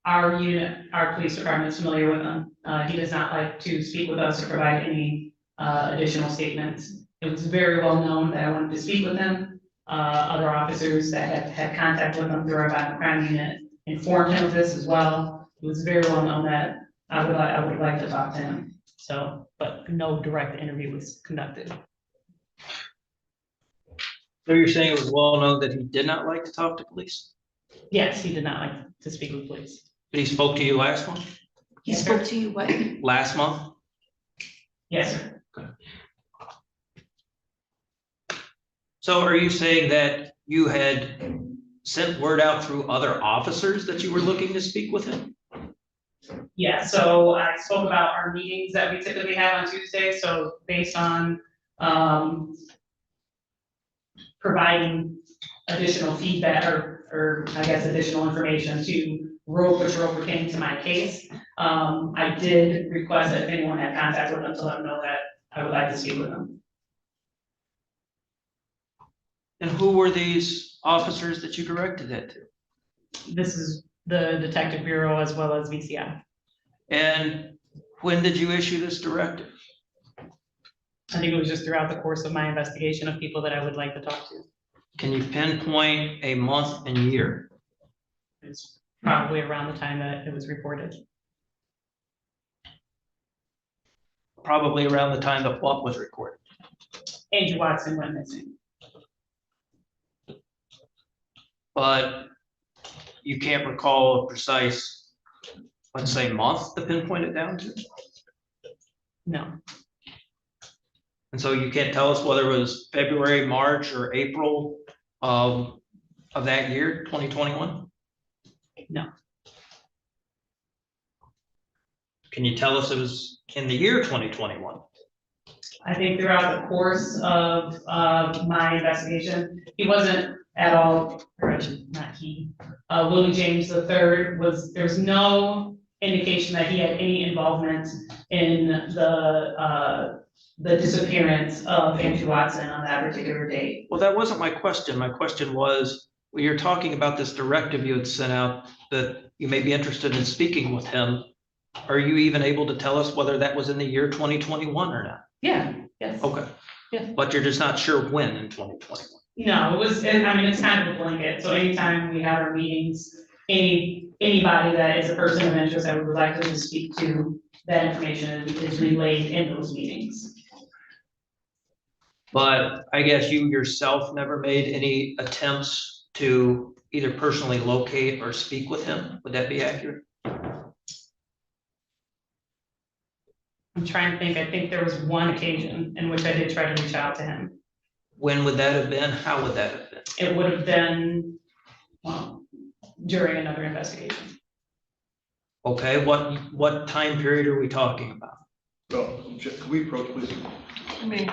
Our unit, our police department is familiar with him. He does not like to speak with us or provide any additional statements. It was very well known that I wanted to speak with him. Other officers that have had contact with him through our violent crime unit informed him of this as well. It was very well known that I would like to talk to him. So, but no direct interview was conducted. So you're saying it was well known that he did not like to talk to police? Yes, he did not like to speak with police. But he spoke to you last month? He spoke to you what? Last month? Yes, sir. So are you saying that you had sent word out through other officers that you were looking to speak with him? Yeah, so I spoke about our meetings that we typically have on Tuesday, so based on providing additional feedback or I guess additional information to road patrol pertaining to my case, I did request that if anyone had contact with them to let them know that I would like to speak with them. And who were these officers that you directed that to? This is the Detective Bureau as well as VCI. And when did you issue this directive? I think it was just throughout the course of my investigation of people that I would like to talk to. Can you pinpoint a month and year? It's probably around the time that it was reported. Probably around the time that what was recorded. Andrew Watson went missing. But you can't recall a precise, let's say, month to pinpoint it down to? No, And so you can't tell us whether it was February, March, or April of that year, 2021? No. Can you tell us it was in the year 2021? I think throughout the course of my investigation, he wasn't at all, or actually not he, Willie James III there's no indication that he had any involvement in the disappearance of Andrew Watson on that particular date. Well, that wasn't my question. My question was, when you're talking about this directive you had sent out that you may be interested in speaking with him, are you even able to tell us whether that was in the year 2021 or not? Yeah, yes. Okay. Yeah. But you're just not sure when in 2021? No, it was, I mean, it's kind of a blanket, so anytime we have our meetings, anybody that is a person of interest that we would like to speak to, that information is relayed in those meetings. But I guess you yourself never made any attempts to either personally locate or speak with him. Would that be accurate? I'm trying to think, I think there was one occasion in which I did try to reach out to him. When would that have been? How would that have been? It would have been, well, during another investigation. Okay, what time period are we talking about? Well, can we approach, please? I mean,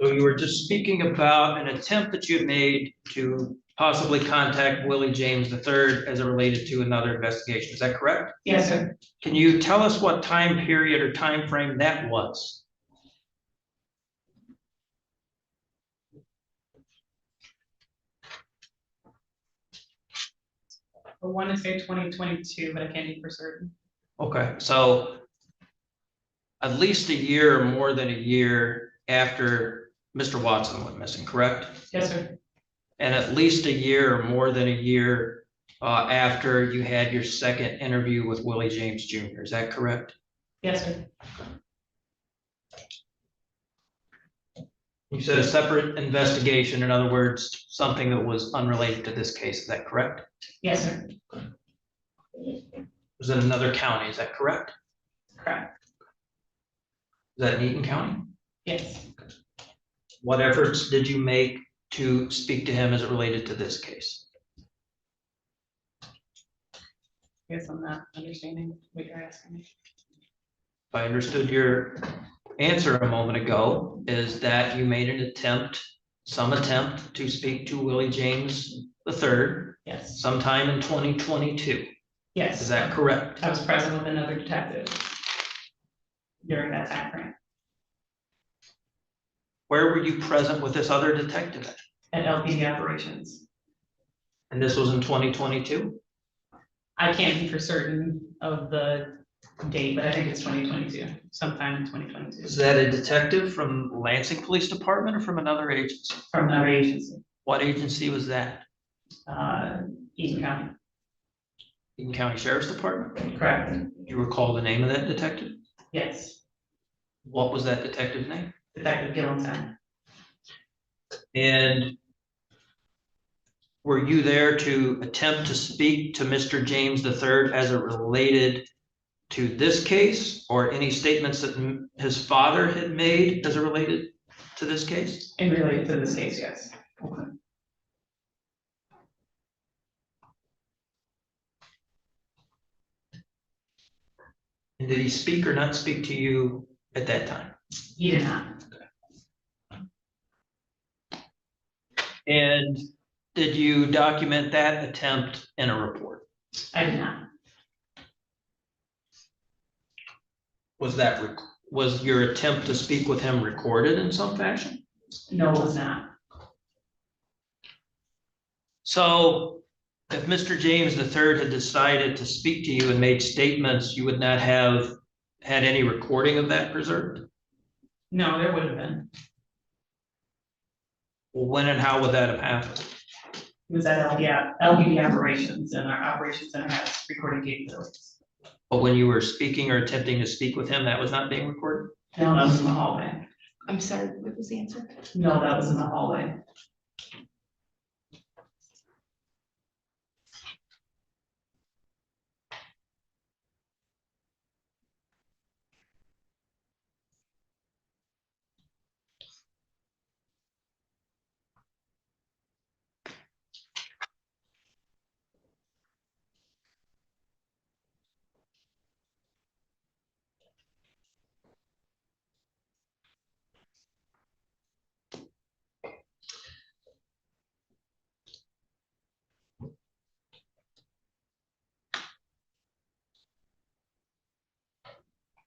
So you were just speaking about an attempt that you had made to possibly contact Willie James III as it related to another investigation. Is that correct? Yes, sir. Can you tell us what time period or time frame that was? I want to say 2022, but I can't be for certain. Okay, so at least a year or more than a year after Mr. Watson went missing, correct? Yes, sir. And at least a year or more than a year after you had your second interview with Willie James Jr., is that correct? Yes, sir. You said a separate investigation, in other words, something that was unrelated to this case, is that correct? Yes, sir. Was it another county, is that correct? Correct. Is that in Eaton County? Yes. What efforts did you make to speak to him as it related to this case? I guess I'm not understanding what you're asking me. If I understood your answer a moment ago, is that you made an attempt, some attempt to speak to Willie James III Yes. sometime in 2022. Yes. Is that correct? I was present with another detective during that time frame Where were you present with this other detective? at LPD operations. And this was in 2022? I can't be for certain of the date, but I think it's 2022, sometime in 2022, Is that a detective from Lansing Police Department or from another agency? from another agency, What agency was that? Eaton County. Eaton County Sheriff's Department? Correct. Do you recall the name of that detective? Yes. What was that detective's name? Detective Gillenton. And were you there to attempt to speak to Mr. James III as it related to this case, or any statements that his father had made as it related to this case? And related to this case, yes. Okay. And did he speak or not speak to you at that time? He did not. And did you document that attempt in a report? I did not. Was your attempt to speak with him recorded in some fashion? No, it was not. So if Mr. James III had decided to speak to you and made statements, you would not have had any recording of that preserved? No, there would have been. When and how would that have happened? It was at LBD operations, and our operations center has recording capabilities. But when you were speaking or attempting to speak with him, that was not being recorded? No, that was in the hallway. I'm sorry, what was the answer? No, that was in the hallway.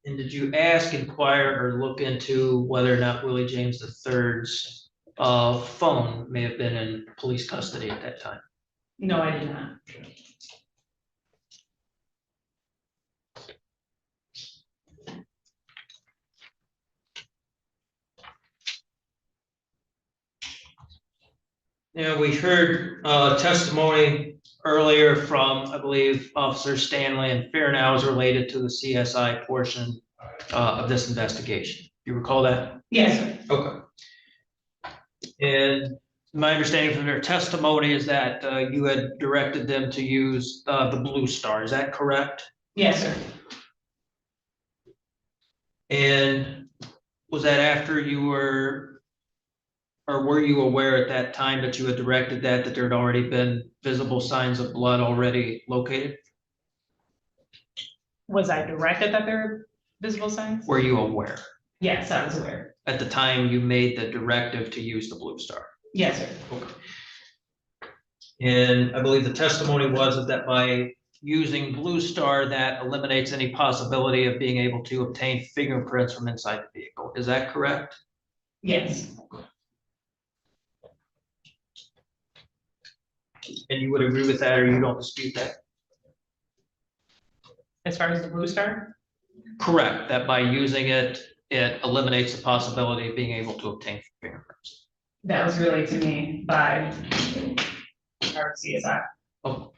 And did you ask, inquire, or look into whether or not Willie James III's phone may have been in police custody at that time? No, I did not. Yeah, we heard testimony earlier from, I believe, Officer Stanley and Fairnow is related to the CSI portion of this investigation. You recall that? Yes, sir. Okay. And my understanding from their testimony is that you had directed them to use the Blue Star. Is that correct? Yes, sir. And was that after you were, or were you aware at that time that you had directed that there had already been visible signs of blood already located? Was I directed that there were visible signs? Were you aware Yes, I was aware. at the time you made the directive to use the Blue Star? Yes, sir. Okay. And I believe the testimony was that by using Blue Star, that eliminates any possibility of being able to obtain fingerprints from inside the vehicle. Is that correct? Yes. And you would agree with that, or you don't dispute that? As far as the Blue Star? Correct, that by using it, it eliminates the possibility of being able to obtain fingerprints. That was relayed to me by our CSI. Oh.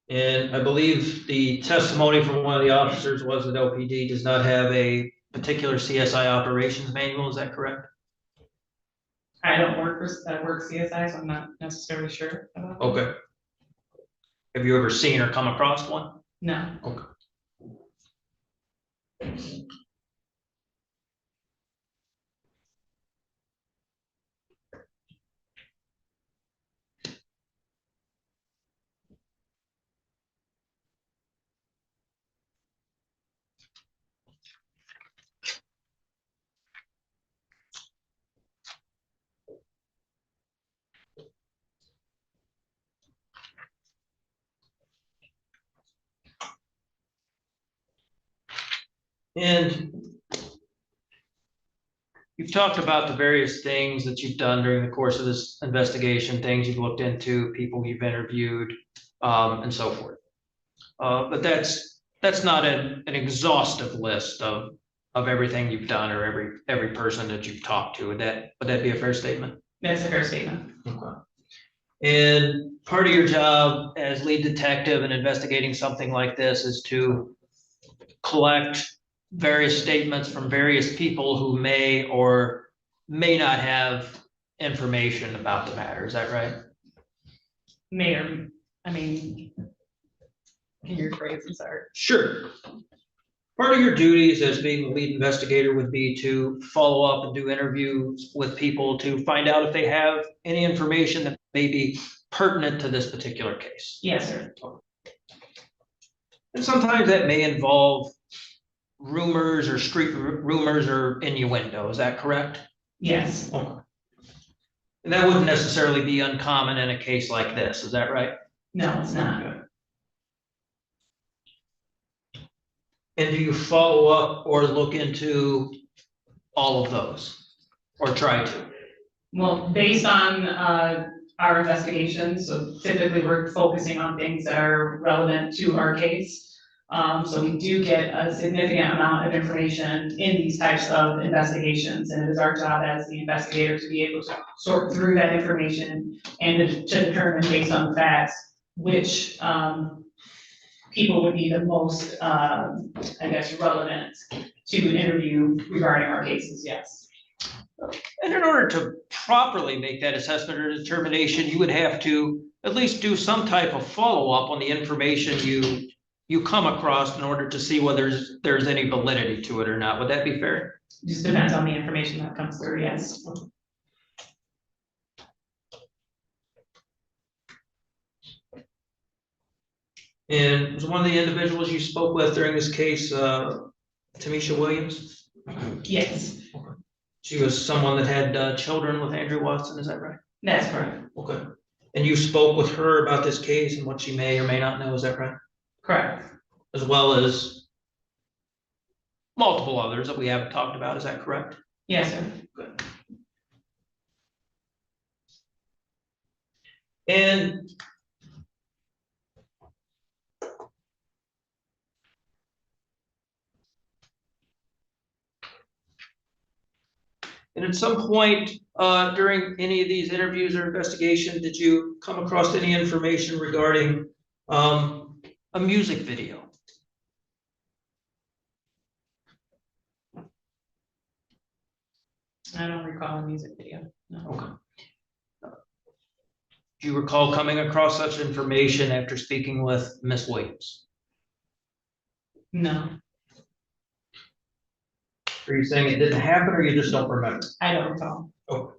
And I believe the testimony from one of the officers was that LPD does not have a particular CSI operations manual, is that correct? I don't work CSI, so I'm not necessarily sure about that. Okay. Have you ever seen or come across one? No. Okay. And you've talked about the various things that you've done during the course of this investigation, things you've looked into, people you've interviewed, and so forth. But that's not an exhaustive list of everything you've done or every person that you've talked to. Would that be a fair statement? That's a fair statement. Okay. And part of your job as lead detective in investigating something like this is to collect various statements from various people who may or may not have information about the matter. Is that right? Mayor, I mean, can you rephrase? I'm sorry. Sure. Part of your duties as being the lead investigator would be to follow up and do interviews with people to find out if they have any information that may be pertinent to this particular case. Yes, sir. And sometimes that may involve rumors or street rumors or innuendo. Is that correct? Yes. Okay. And that wouldn't necessarily be uncommon in a case like this. Is that right? No, it's not. Okay. And do you follow up or look into all of those or try to? Well, based on our investigations, so typically we're focusing on things that are relevant to our case. So we do get a significant amount of information in these types of investigations, and it is our job as the investigator to be able to sort through that information and to determine based on the facts which people would be the most, I guess, relevant to interview regarding our cases, yes. And in order to properly make that assessment or determination, you would have to at least do some type of follow-up on the information you come across in order to see whether there's any validity to it or not. Would that be fair? Just depends on the information that comes through, yes. And was one of the individuals you spoke with during this case, Tamisha Williams? Yes, She was someone that had children with Andrew Watson, is that right? that's correct. Okay. And you spoke with her about this case and what she may or may not know, is that right? Correct. As well as multiple others that we haven't talked about, is that correct? Yes, sir. Good. And at some point during any of these interviews or investigation, did you come across any information regarding a music video? I don't recall a music video. No. Okay. Do you recall coming across such information after speaking with Ms. Williams? No, Are you saying it didn't happen or you just don't remember? I don't recall. Okay.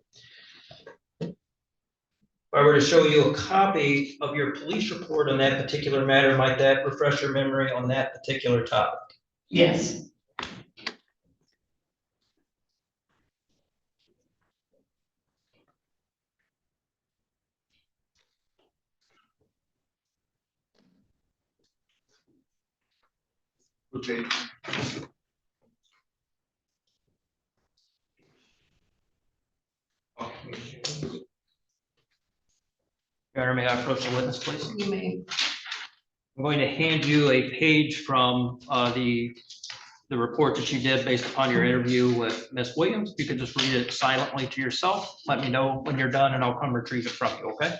If I were to show you a copy of your police report on that particular matter, might that refresh your memory on that particular topic? Yes. Okay. Your Honor, may I approach the witness, please? You may. I'm going to hand you a page from the report that you did based upon your interview with Ms. Williams. You can just read it silently to yourself. Let me know when you're done and I'll come retrieve it from you, okay?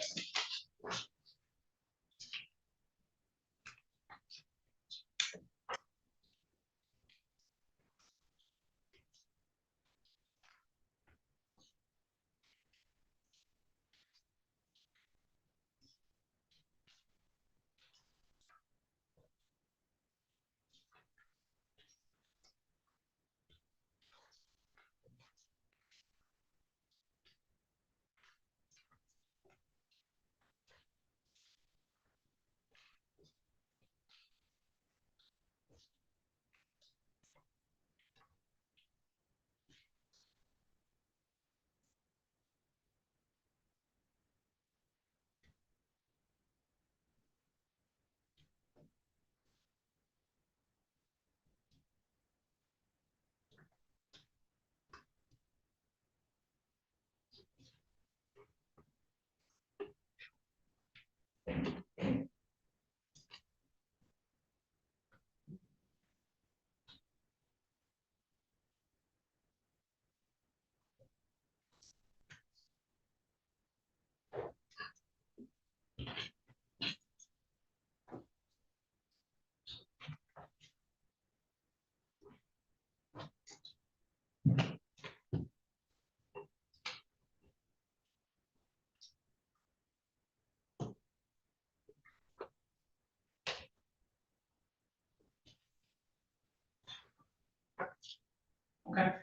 Okay.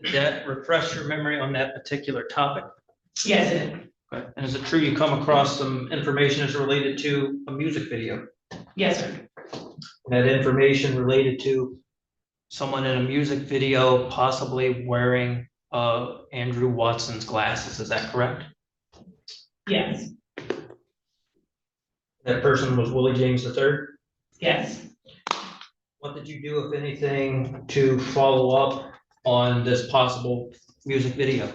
Did that refresh your memory on that particular topic? Yes, it is. Okay. And is it true you come across some information as related to a music video? Yes, sir. That information related to someone in a music video possibly wearing Andrew Watson's glasses, is that correct? Yes. That person was Willie James III? Yes. What did you do, if anything, to follow up on this possible music video?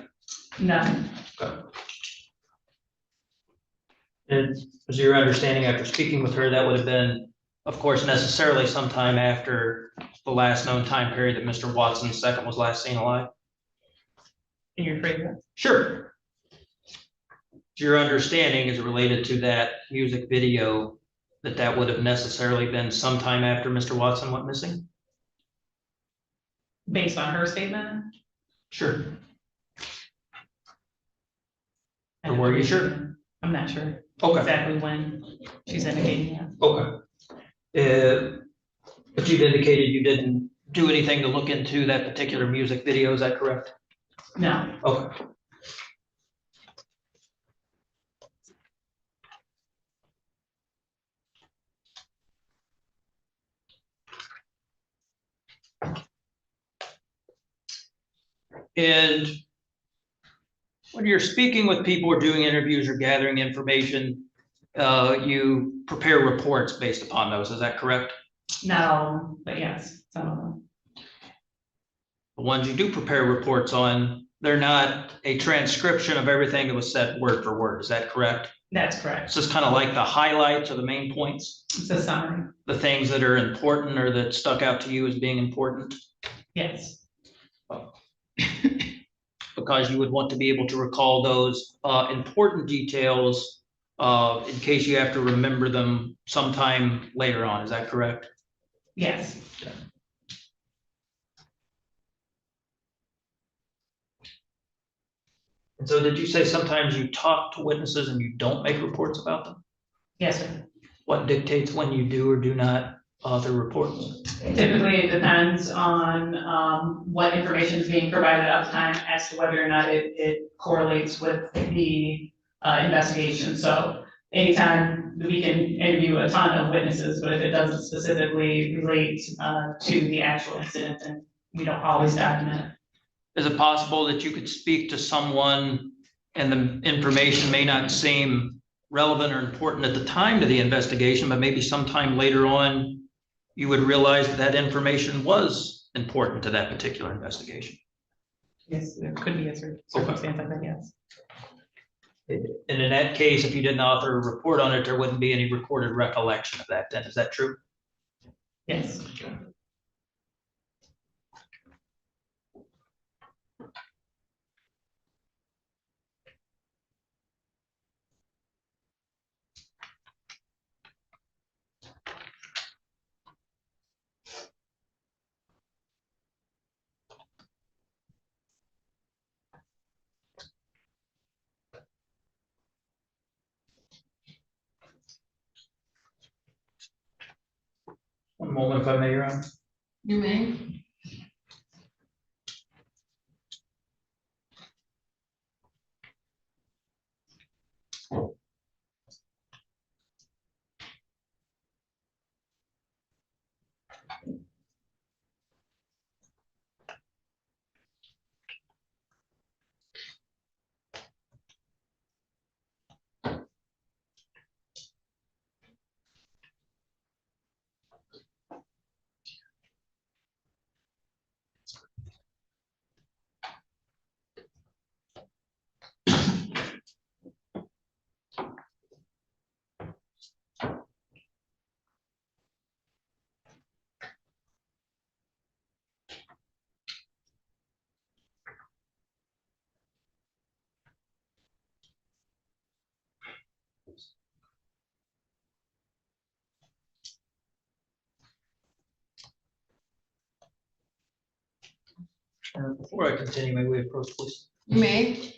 None. Okay. And was your understanding after speaking with her, that would have been, of course, necessarily sometime after the last known time period that Mr. Watson II was last seen alive? Can you rephrase that? Sure. Your understanding is related to that music video, that that would have necessarily been sometime after Mr. Watson went missing? Based on her statement? Sure. Or were you sure? I'm not sure Okay. exactly when she's indicating that. Okay. But you've indicated you didn't do anything to look into that particular music video, is that correct? No, Okay. And when you're speaking with people or doing interviews or gathering information, you prepare reports based upon those, is that correct? not all of them, but yes, some of them. The ones you do prepare reports on, they're not a transcription of everything that was said word for word, is that correct? That's correct. It's just kind of like the highlights or the main points, It's a summary. the things that are important or that stuck out to you as being important, Yes, because you would want to be able to recall those important details in case you have to remember them sometime later on, is that correct? yes, And so did you say sometimes you talk to witnesses and you don't make reports about them? yes, sir. What dictates when you do or do not author reports? Typically, it depends on what information is being provided at the time as to whether or not it correlates with the investigation. So anytime we can interview a ton of witnesses, but if it doesn't specifically relate to the actual incident, then we don't always document it. Is it possible that you could speak to someone and the information may not seem relevant or important at the time to the investigation, but maybe sometime later on, you would realize that that information was important to that particular investigation? Yes, there could be a circumstance like that, yes. And in that case, if you didn't author a report on it, there wouldn't be any recorded recollection of that then, is that true? Yes. One moment, if I may, Your Honor. You may. Before I continue, may we approach, please? You may.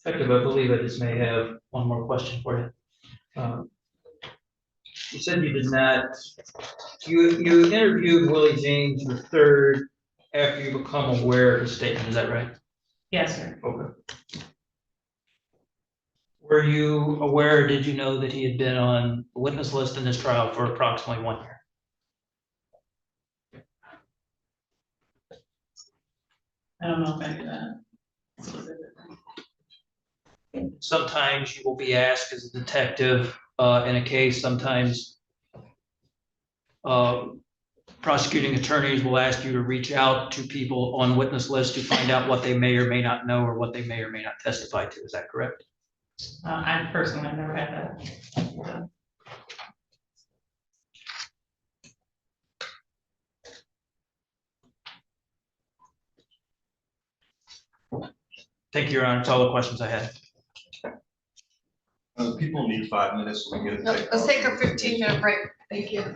Detective, I believe I just may have one more question for you. You said you did not, you interviewed Willie James III after you become aware of his statement, is that right? Yes, sir. Okay. Were you aware, did you know that he had been on the witness list in this trial for approximately 1 year? I don't know if I knew that. Sometimes you will be asked as a detective in a case, sometimes prosecuting attorneys will ask you to reach out to people on witness lists to find out what they may or may not know or what they may or may not testify to. Is that correct? I personally have never had that. Thank you, Your Honor. That's all the questions I had. People need 5 minutes, so we get. Let's take a 15-minute break. Thank you.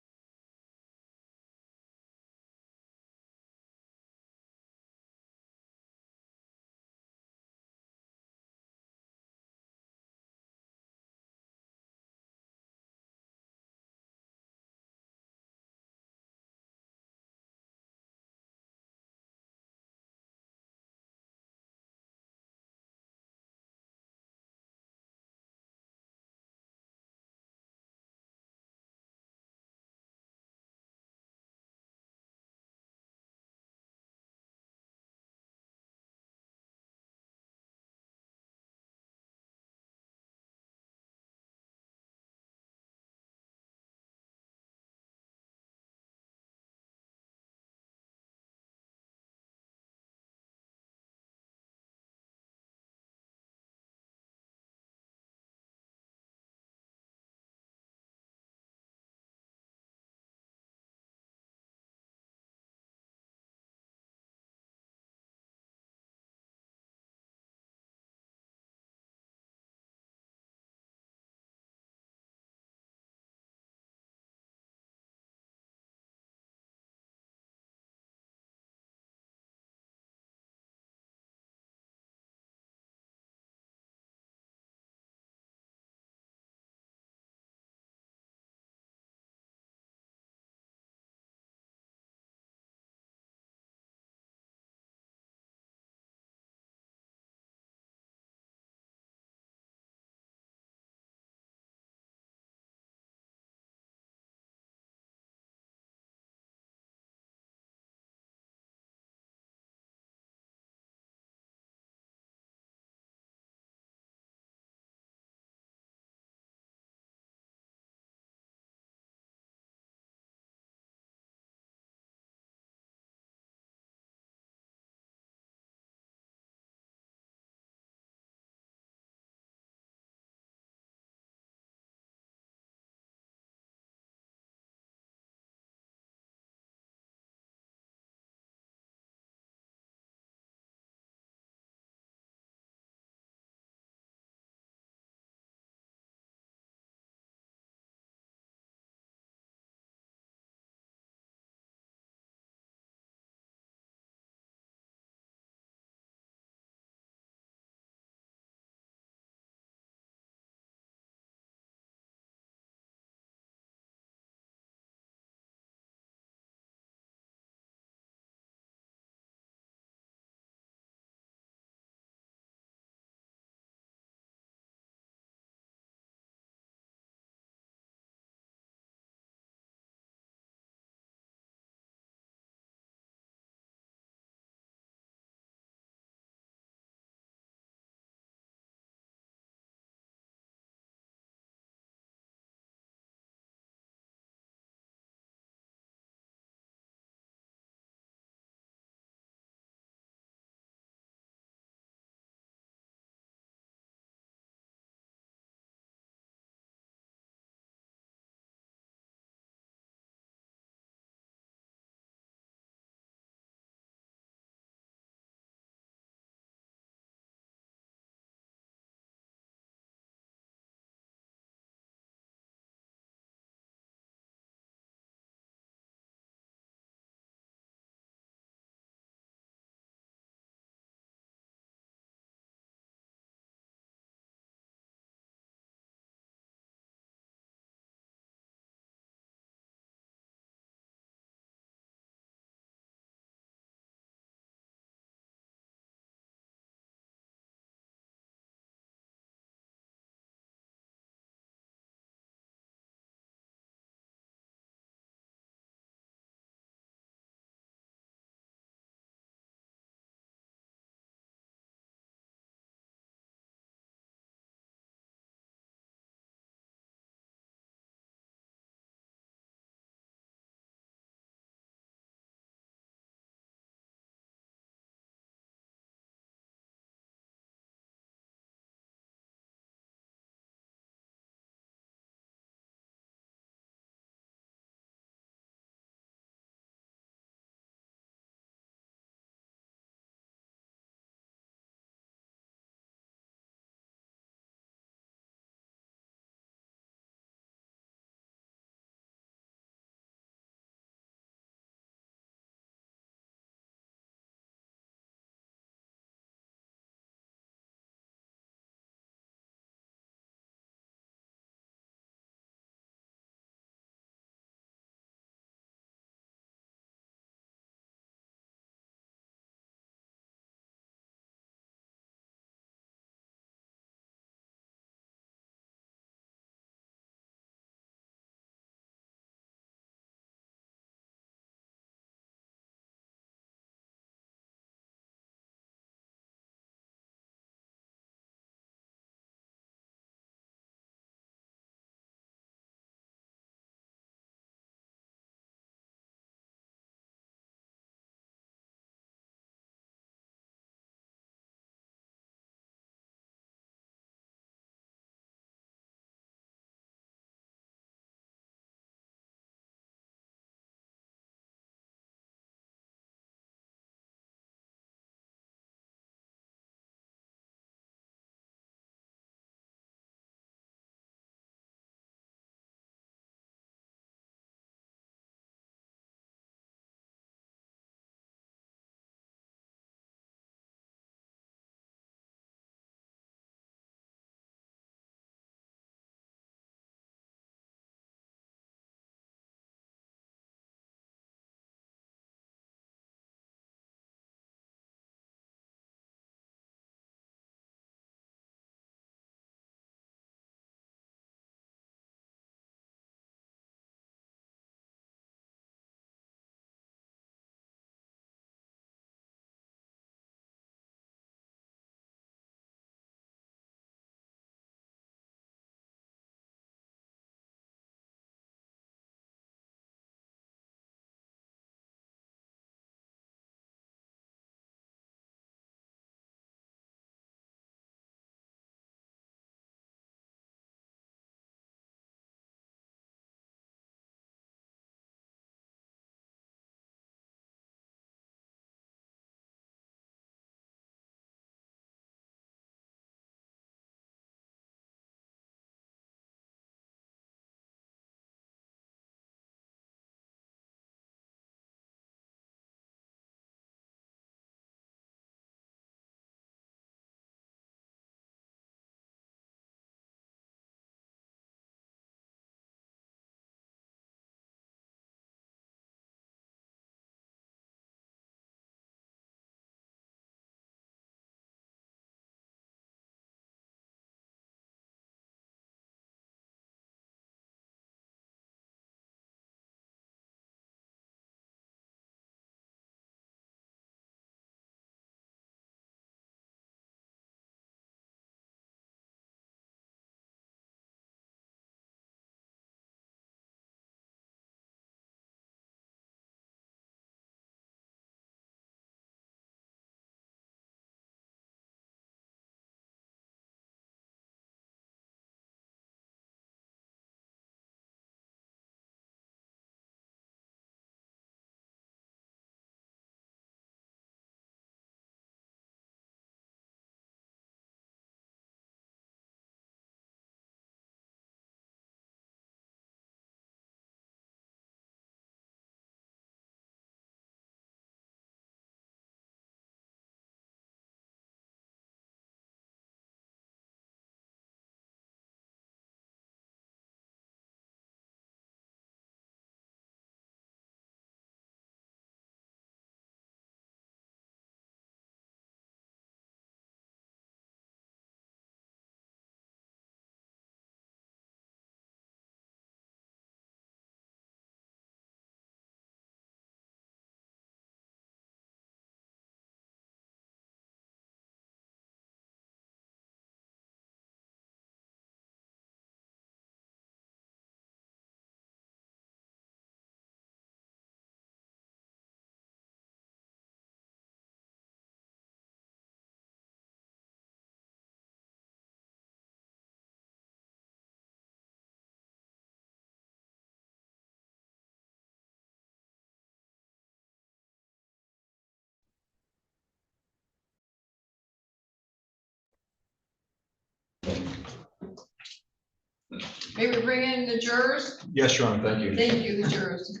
Maybe bring in the jurors? Yes, Your Honor, thank you. Thank you, the jurors.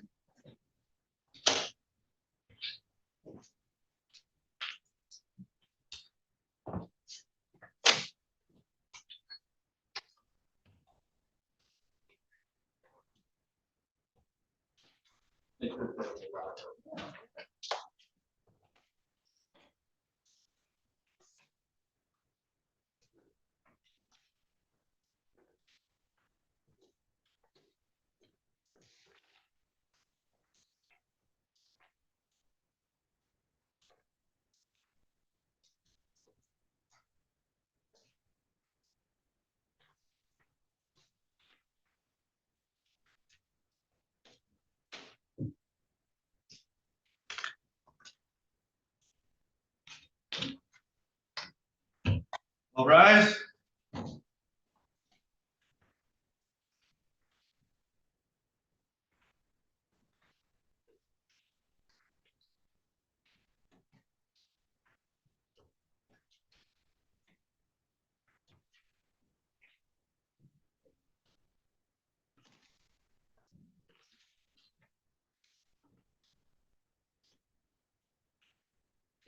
All rise.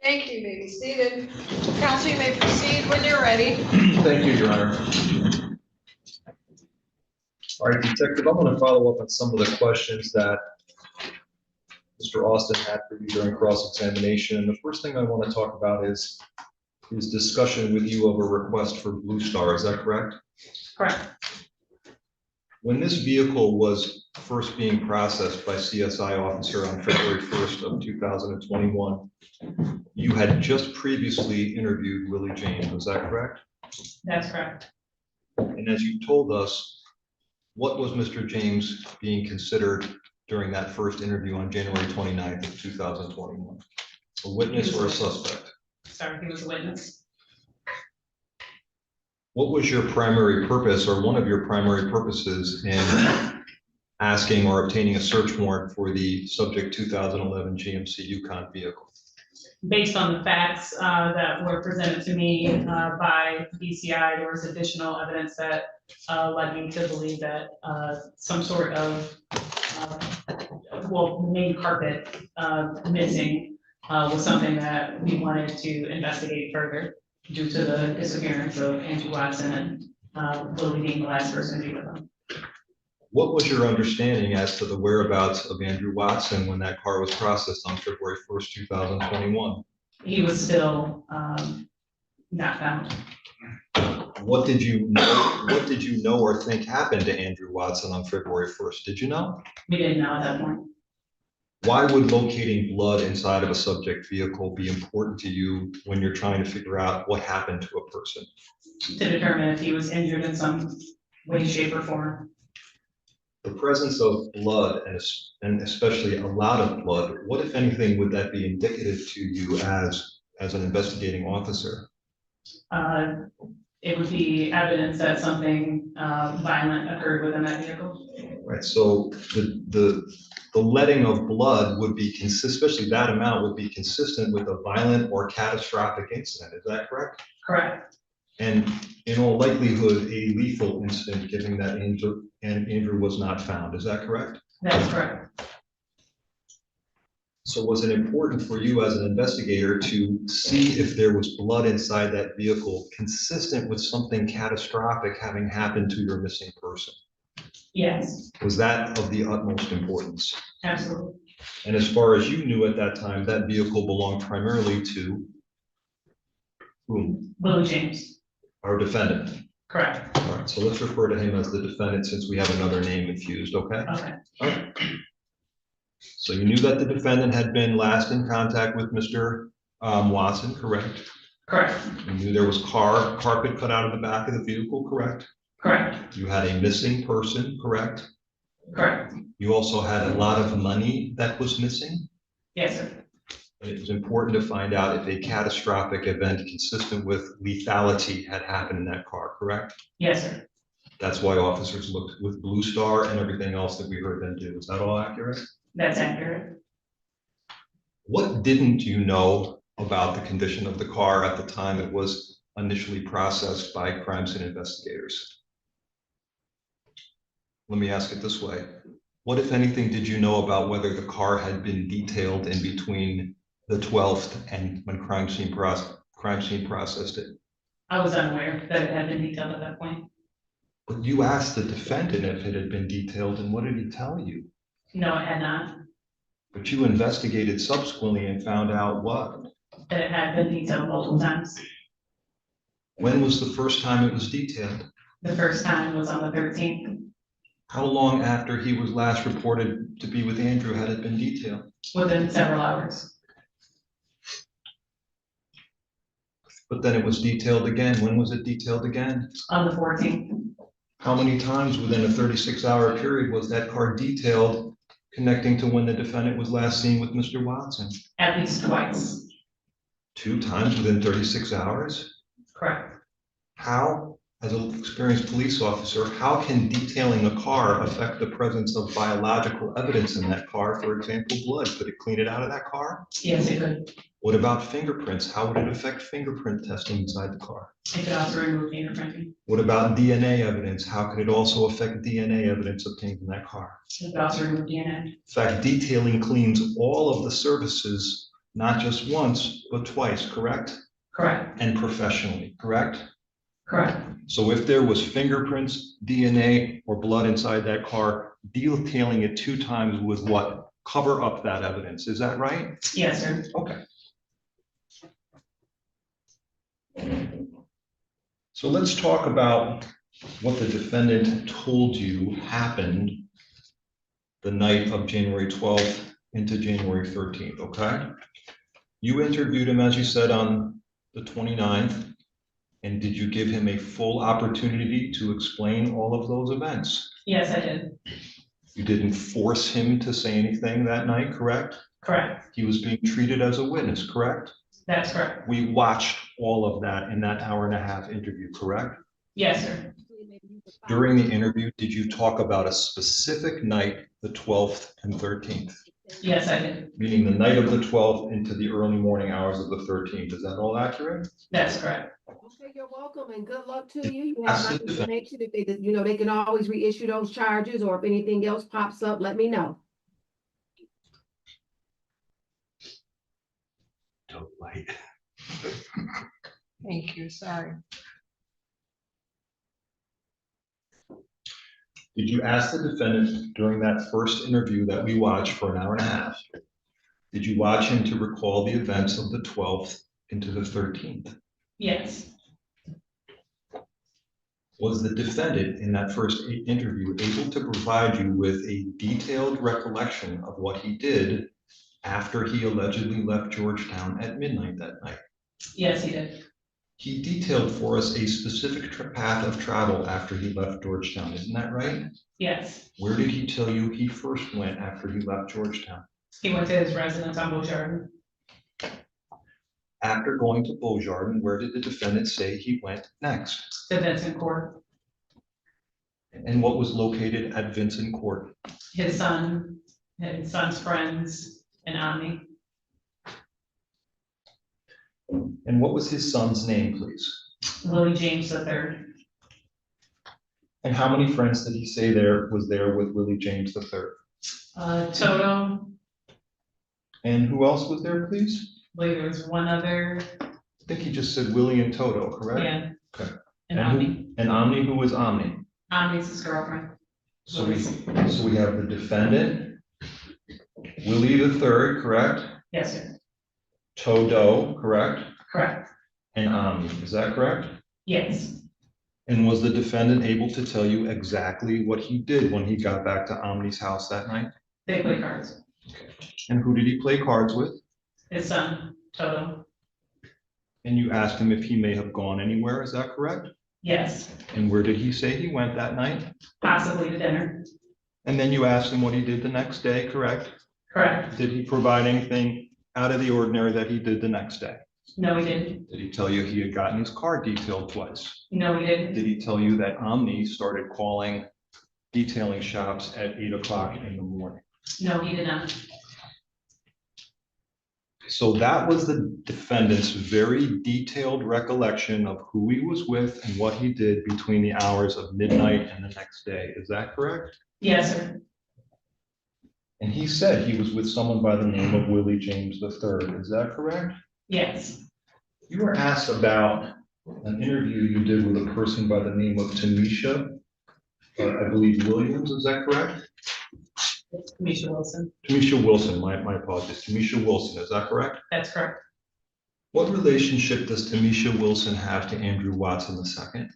Thank you, you may be seated. Counsel, you may proceed when you're ready. Thank you, Your Honor. All right, Detective, I'm going to follow up on some of the questions that Mr. Austin had for you during cross-examination. And the first thing I want to talk about is his discussion with you of a request for Blue Star. Is that correct? Correct. When this vehicle was first being processed by CSI officer on February 1st of 2021, you had just previously interviewed Willie James. Was that correct? That's correct. And as you told us, what was Mr. James being considered during that first interview on January 29th of 2021? A witness or a suspect? Sorry, he was a witness. What was your primary purpose or one of your primary purposes in asking or obtaining a search warrant for the subject 2011 GMC Yukon vehicle? Based on the facts that were presented to me by BCI, there was additional evidence that led me to believe that some sort of, main carpet missing was something that we wanted to investigate further due to the disappearance of Andrew Watson and Willie being the last person to be with him. What was your understanding as to the whereabouts of Andrew Watson when that car was processed on February 1st, 2021? He was still not found. What did you know or think happened to Andrew Watson on February 1st? Did you know? We didn't know at that point. Why would locating blood inside of a subject vehicle be important to you when you're trying to figure out what happened to a person? To determine if he was injured in some way, shape, or form. The presence of blood and especially a lot of blood, what if anything would that be indicative to you as an investigating officer? It would be evidence that something violent occurred within that vehicle. Right, so the letting of blood would be especially that amount would be consistent with a violent or catastrophic incident. Is that correct? Correct. And in all likelihood, a lethal incident, given that Andrew was not found. Is that correct? That's correct. So was it important for you as an investigator to see if there was blood inside that vehicle consistent with something catastrophic having happened to your missing person? Yes, Was that of the utmost importance? absolutely. And as far as you knew at that time, that vehicle belonged primarily to whom? Willie James. Our defendant. Correct. All right, so let's refer to him as the defendant since we have another name infused, okay? Okay. All right. So you knew that the defendant had been last in contact with Mr. Watson, correct? Correct. You knew there was carpet cut out of the back of the vehicle, correct? Correct. You had a missing person, correct? Correct. You also had a lot of money that was missing. Yes, sir. And it was important to find out if a catastrophic event consistent with lethality had happened in that car, correct? Yes, sir. That's why officers looked with Blue Star and everything else that we heard them do. Is that all accurate? That's accurate. What didn't you know about the condition of the car at the time it was initially processed by crime scene investigators? Let me ask it this way. What, if anything, did you know about whether the car had been detailed in between the 12th and when crime scene processed it? I was unaware that it had been detailed at that point. But you asked the defendant if it had been detailed, and what did he tell you? No, it had not, But you investigated subsequently and found out what? that it had been detailed multiple times. When was the first time it was detailed? The first time was on the 13th, How long after he was last reported to be with Andrew had it been detailed? within several hours. But then it was detailed again. When was it detailed again? On the 14th, How many times within a 36-hour period was that car detailed connecting to when the defendant was last seen with Mr. Watson? at least twice. 2 times within 36 hours? Correct. How, as an experienced police officer, how can detailing a car affect the presence of biological evidence in that car, for example, blood? Could it clean it out of that car? Yes, it could. What about fingerprints? How would it affect fingerprint testing inside the car? It could also remove fingerprinting. What about DNA evidence? How could it also affect DNA evidence obtained in that car? It could also remove DNA. In fact, detailing cleans all of the surfaces, not just once, but twice, correct? Correct. And professionally, correct? Correct. So if there was fingerprints, DNA, or blood inside that car, detailing it 2 times would what? Cover up that evidence. Is that right? Yes, sir. Okay. So let's talk about what the defendant told you happened the night of January 12th into January 13th, okay? You interviewed him, as you said, on the 29th, and did you give him a full opportunity to explain all of those events? Yes, I did. You didn't force him to say anything that night, correct? Correct. He was being treated as a witness, correct? That's correct. We watched all of that in that hour-and-a-half interview, correct? Yes, sir. During the interview, did you talk about a specific night, the 12th and 13th? Yes, I did. Meaning the night of the 12th into the early morning hours of the 13th. Is that all accurate? That's correct. Okay, you're welcome and good luck to you. You That's have my it. information. If they, they can always reissue those charges, or if anything else pops up, let me know. Don't light. Thank you, sorry. Did you ask the defendant during that first interview that we watched for an hour-and-a-half? Did you watch him to recall the events of the 12th into the 13th? Yes. Was the defendant in that first interview able to provide you with a detailed recollection of what he did after he allegedly left Georgetown at midnight that night? Yes, he did. He detailed for us a specific path of travel after he left Georgetown, isn't that right? Yes. Where did he tell you he first went after he left Georgetown? He went to his residence on Beaujardin. After going to Beaujardin, where did the defendant say he went next? To Vincent Court. And what was located at Vincent Court? His son's friends, and Omni. And what was his son's name, please? Willie James III. And how many friends did he say was there with Willie James III? Toto, And who else was there, please? I believe there was one other, I think he just said Willie and Toto, correct? yeah. Okay. And who- Omni. And Omni, who was Omni? Omni's his girlfriend. So we have the defendant, Willie the third, correct? Yes, sir. Toto, correct? Correct. And Omni, is that correct? Yes. And was the defendant able to tell you exactly what he did when he got back to Omni's house that night? They play cards. And who did he play cards with? His son, Toto. And you asked him if he may have gone anywhere, is that correct? Yes. And where did he say he went that night? Possibly to dinner. And then you asked him what he did the next day, correct? Correct. Did he provide anything out of the ordinary that he did the next day? No, he didn't. Did he tell you he had gotten his car detailed twice? No, he didn't. Did he tell you that Omni started calling detailing shops at 8 o'clock in the morning? No, he did not. So that was the defendant's very detailed recollection of who he was with and what he did between the hours of midnight and the next day. Is that correct? Yes, sir. And he said he was with someone by the name of Willie James III. Is that correct? Yes. You were asked about an interview you did with a person by the name of Tamisha, I believe Williams. Is that correct? It's Misha Wilson. Tamisha Wilson, my apologies. Tamisha Wilson, is that correct? That's correct. What relationship does Tamisha Wilson have to Andrew Watson II?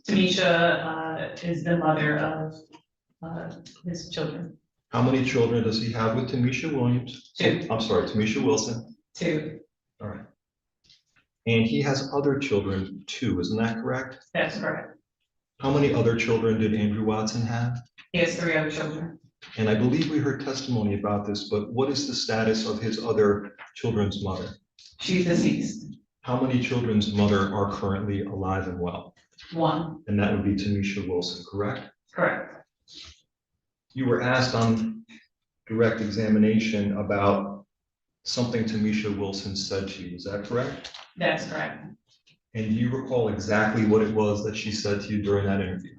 Tamisha is the mother of his children. How many children does he have with Tamisha Williams? Two. I'm sorry, Tamisha Wilson. Two. All right. And he has other children too, isn't that correct? That's correct. How many other children did Andrew Watson have? He has 3 other children. And I believe we heard testimony about this, but what is the status of his other children's mother? She's deceased. How many children's mother are currently alive and well? 1. And that would be Tamisha Wilson, correct? Correct. You were asked on direct examination about something Tamisha Wilson said to you, is that correct? That's correct. And do you recall exactly what it was that she said to you during that interview?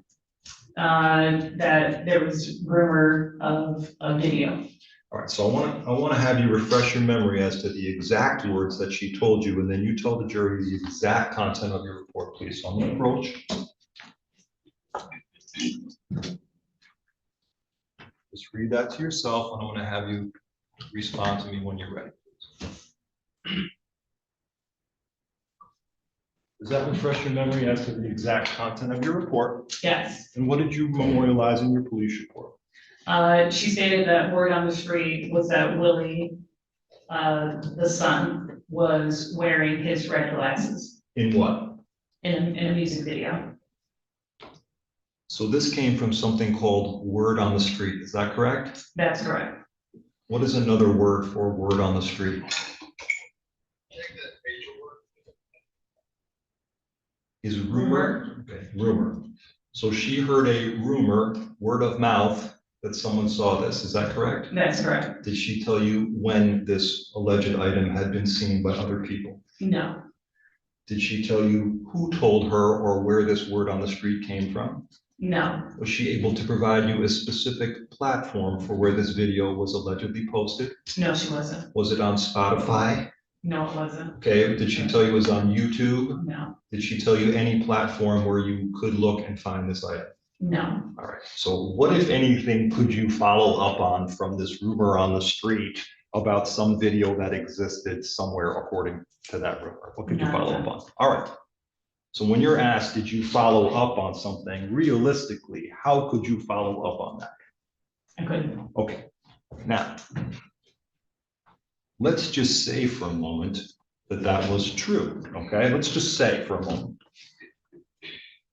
That there was rumor of a video. All right, so I want to have you refresh your memory as to the exact words that she told you, and then you tell the jury the exact content of your report, please. So I'm going to approach. Just read that to yourself, and I'm going to have you respond to me when you're ready. Does that refresh your memory as to the exact content of your report? Yes. And what did you memorialize in your police report? She stated that word on the street was that Willie, the son, was wearing his red glasses In what? in a music video. So this came from something called word on the street, is that correct? That's correct. What is another word for word on the street? Is rumor? Okay, rumor. So she heard a rumor, word of mouth, that someone saw this, is that correct? That's correct. Did she tell you when this alleged item had been seen by other people? No. Did she tell you who told her or where this word on the street came from? No. Was she able to provide you a specific platform for where this video was allegedly posted? No, she wasn't. Was it on Spotify? No, it wasn't. Okay, did she tell you it was on YouTube? No. Did she tell you any platform where you could look and find this item? No. All right, so what, if anything, could you follow up on from this rumor on the street about some video that existed somewhere according to that rumor? What could you follow up on? All right. So when you're asked, did you follow up on something, realistically, how could you follow up on that? I couldn't. Okay, now, let's just say for a moment that that was true, okay? Let's just say for a moment.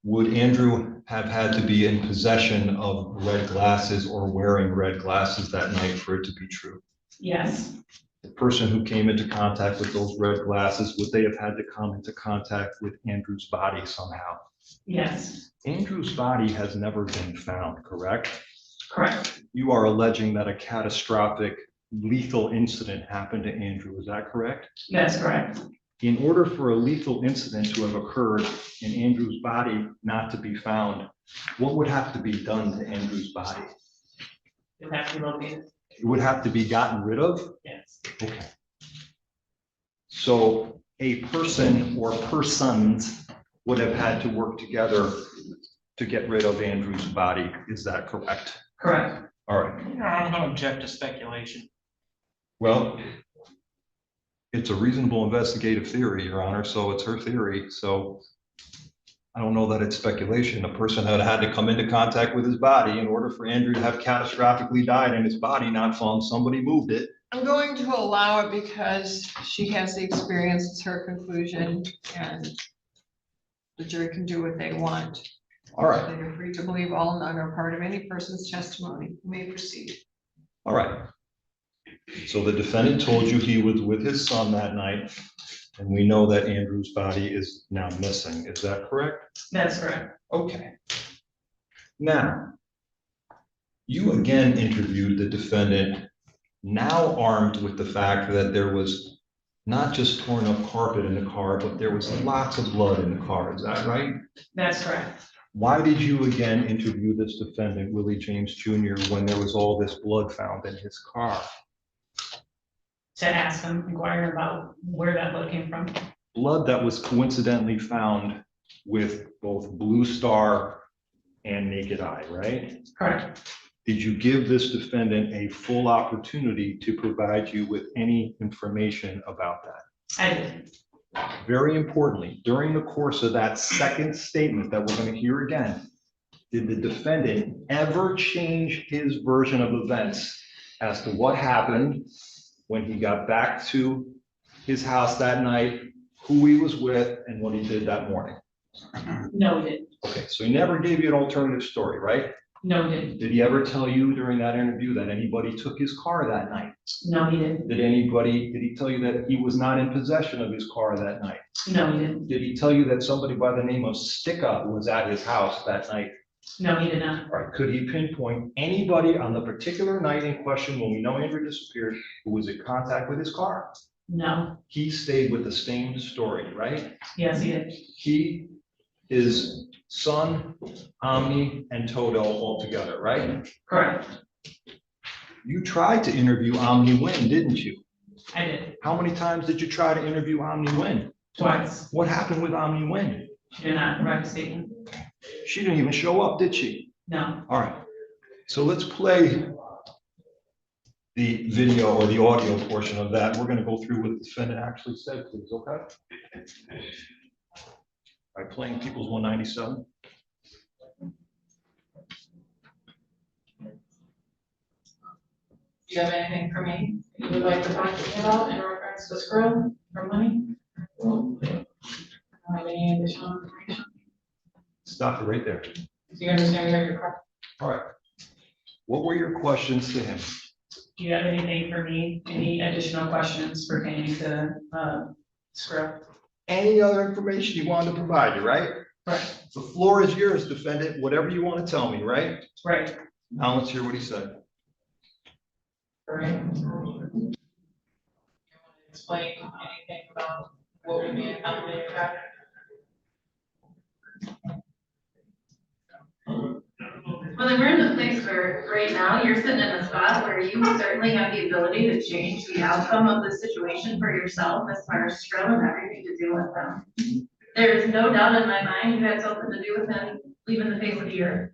Would Andrew have had to be in possession of red glasses or wearing red glasses that night for it to be true? Yes. The person who came into contact with those red glasses, would they have had to come into contact with Andrew's body somehow? Yes. Andrew's body has never been found, correct? Correct. You are alleging that a catastrophic, lethal incident happened to Andrew, is that correct? That's correct. In order for a lethal incident to have occurred and Andrew's body not to be found, what would have to be done to Andrew's body? You have to locate it. It would have to be gotten rid of? Yes. Okay. So a person or persons would have had to work together to get rid of Andrew's body, is that correct? Correct. All right. I don't object to speculation. Well, it's a reasonable investigative theory, Your Honor, so it's her theory, so I don't know that it's speculation. A person had had to come into contact with his body in order for Andrew to have catastrophically died and his body not found. Somebody moved it. I'm going to allow it because she has the experience, it's her conclusion, and the jury can do what they want. All right, They are free to believe all, none, or part of any person's testimony. You may proceed. all right. So the defendant told you he was with his son that night, and we know that Andrew's body is now missing. Is that correct? That's correct. Okay. Now, you again interviewed the defendant, now armed with the fact that there was not just torn up carpet in the car, but there was lots of blood in the car. Is that right? That's correct. Why did you again interview this defendant, Willie James Jr., when there was all this blood found in his car? To ask him, inquire about where that blood came from. Blood that was coincidentally found with both Blue Star and Naked Eye, right? Correct. Did you give this defendant a full opportunity to provide you with any information about that? I did. Very importantly, during the course of that second statement that we're going to hear again, did the defendant ever change his version of events as to what happened when he got back to his house that night, who he was with, and what he did that morning? No, he didn't. Okay, so he never gave you an alternative story, right? No, he didn't. Did he ever tell you during that interview that anybody took his car that night? No, he didn't. Did he tell you that he was not in possession of his car that night? No, he didn't. Did he tell you that somebody by the name of Sticka was at his house that night? No, he did not. All right, could he pinpoint anybody on the particular night in question when we know Andrew disappeared who was in contact with his car? No. He stayed with the same story, right? Yes, he did. He, his son, Omni, and Toto all together, right? Correct. You tried to interview Omni Wynn, didn't you? I did. How many times did you try to interview Omni Wynn? Twice. What happened with Omni Wynn? She did not provide a statement. She didn't even show up, did she? No. All right, so let's play the video or the audio portion of that. We're gonna go through what the defendant actually said, please, okay? By playing People's 197. Do you have anything for me you would like to talk to me about in regards to this girl or money? I don't have any additional information. Stop it right there. Do you understand where you're from? All right. What were your questions to him? Do you have anything for me? Any additional questions pertaining to, script? Any other information you wanted to provide, you right? Right. The floor is yours, defendant, whatever you want to tell me, right? Right. Now let's hear what he said. Right. You want to explain anything about what would be accommodated after? Well, then we're in the place where right now you're sitting in a spot where you certainly have the ability to change the outcome of the situation for yourself as far as Skrill and everything to do with them. There's no doubt in my mind you had something to do with him leaving the face of the earth.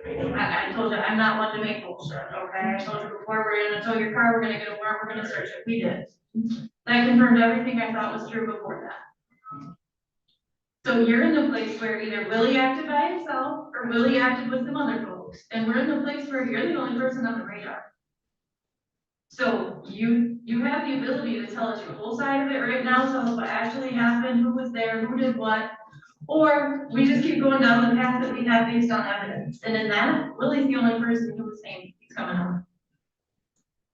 I told you, I'm not one to make bullshit, okay? I told you before, we're gonna tow your car, we're gonna get a warrant, we're gonna search it. We did. That confirmed everything I thought was true before that. So you're in the place where either Willie acted by himself or Willie acted with some other folks. And we're in the place where you're the only person on the radar. So you have the ability to tell us your whole side of it right now, tell us what actually happened, who was there, who did what. Or we just keep going down the path that we have based on evidence. And in that, Willie's the only person who was saying he's coming home.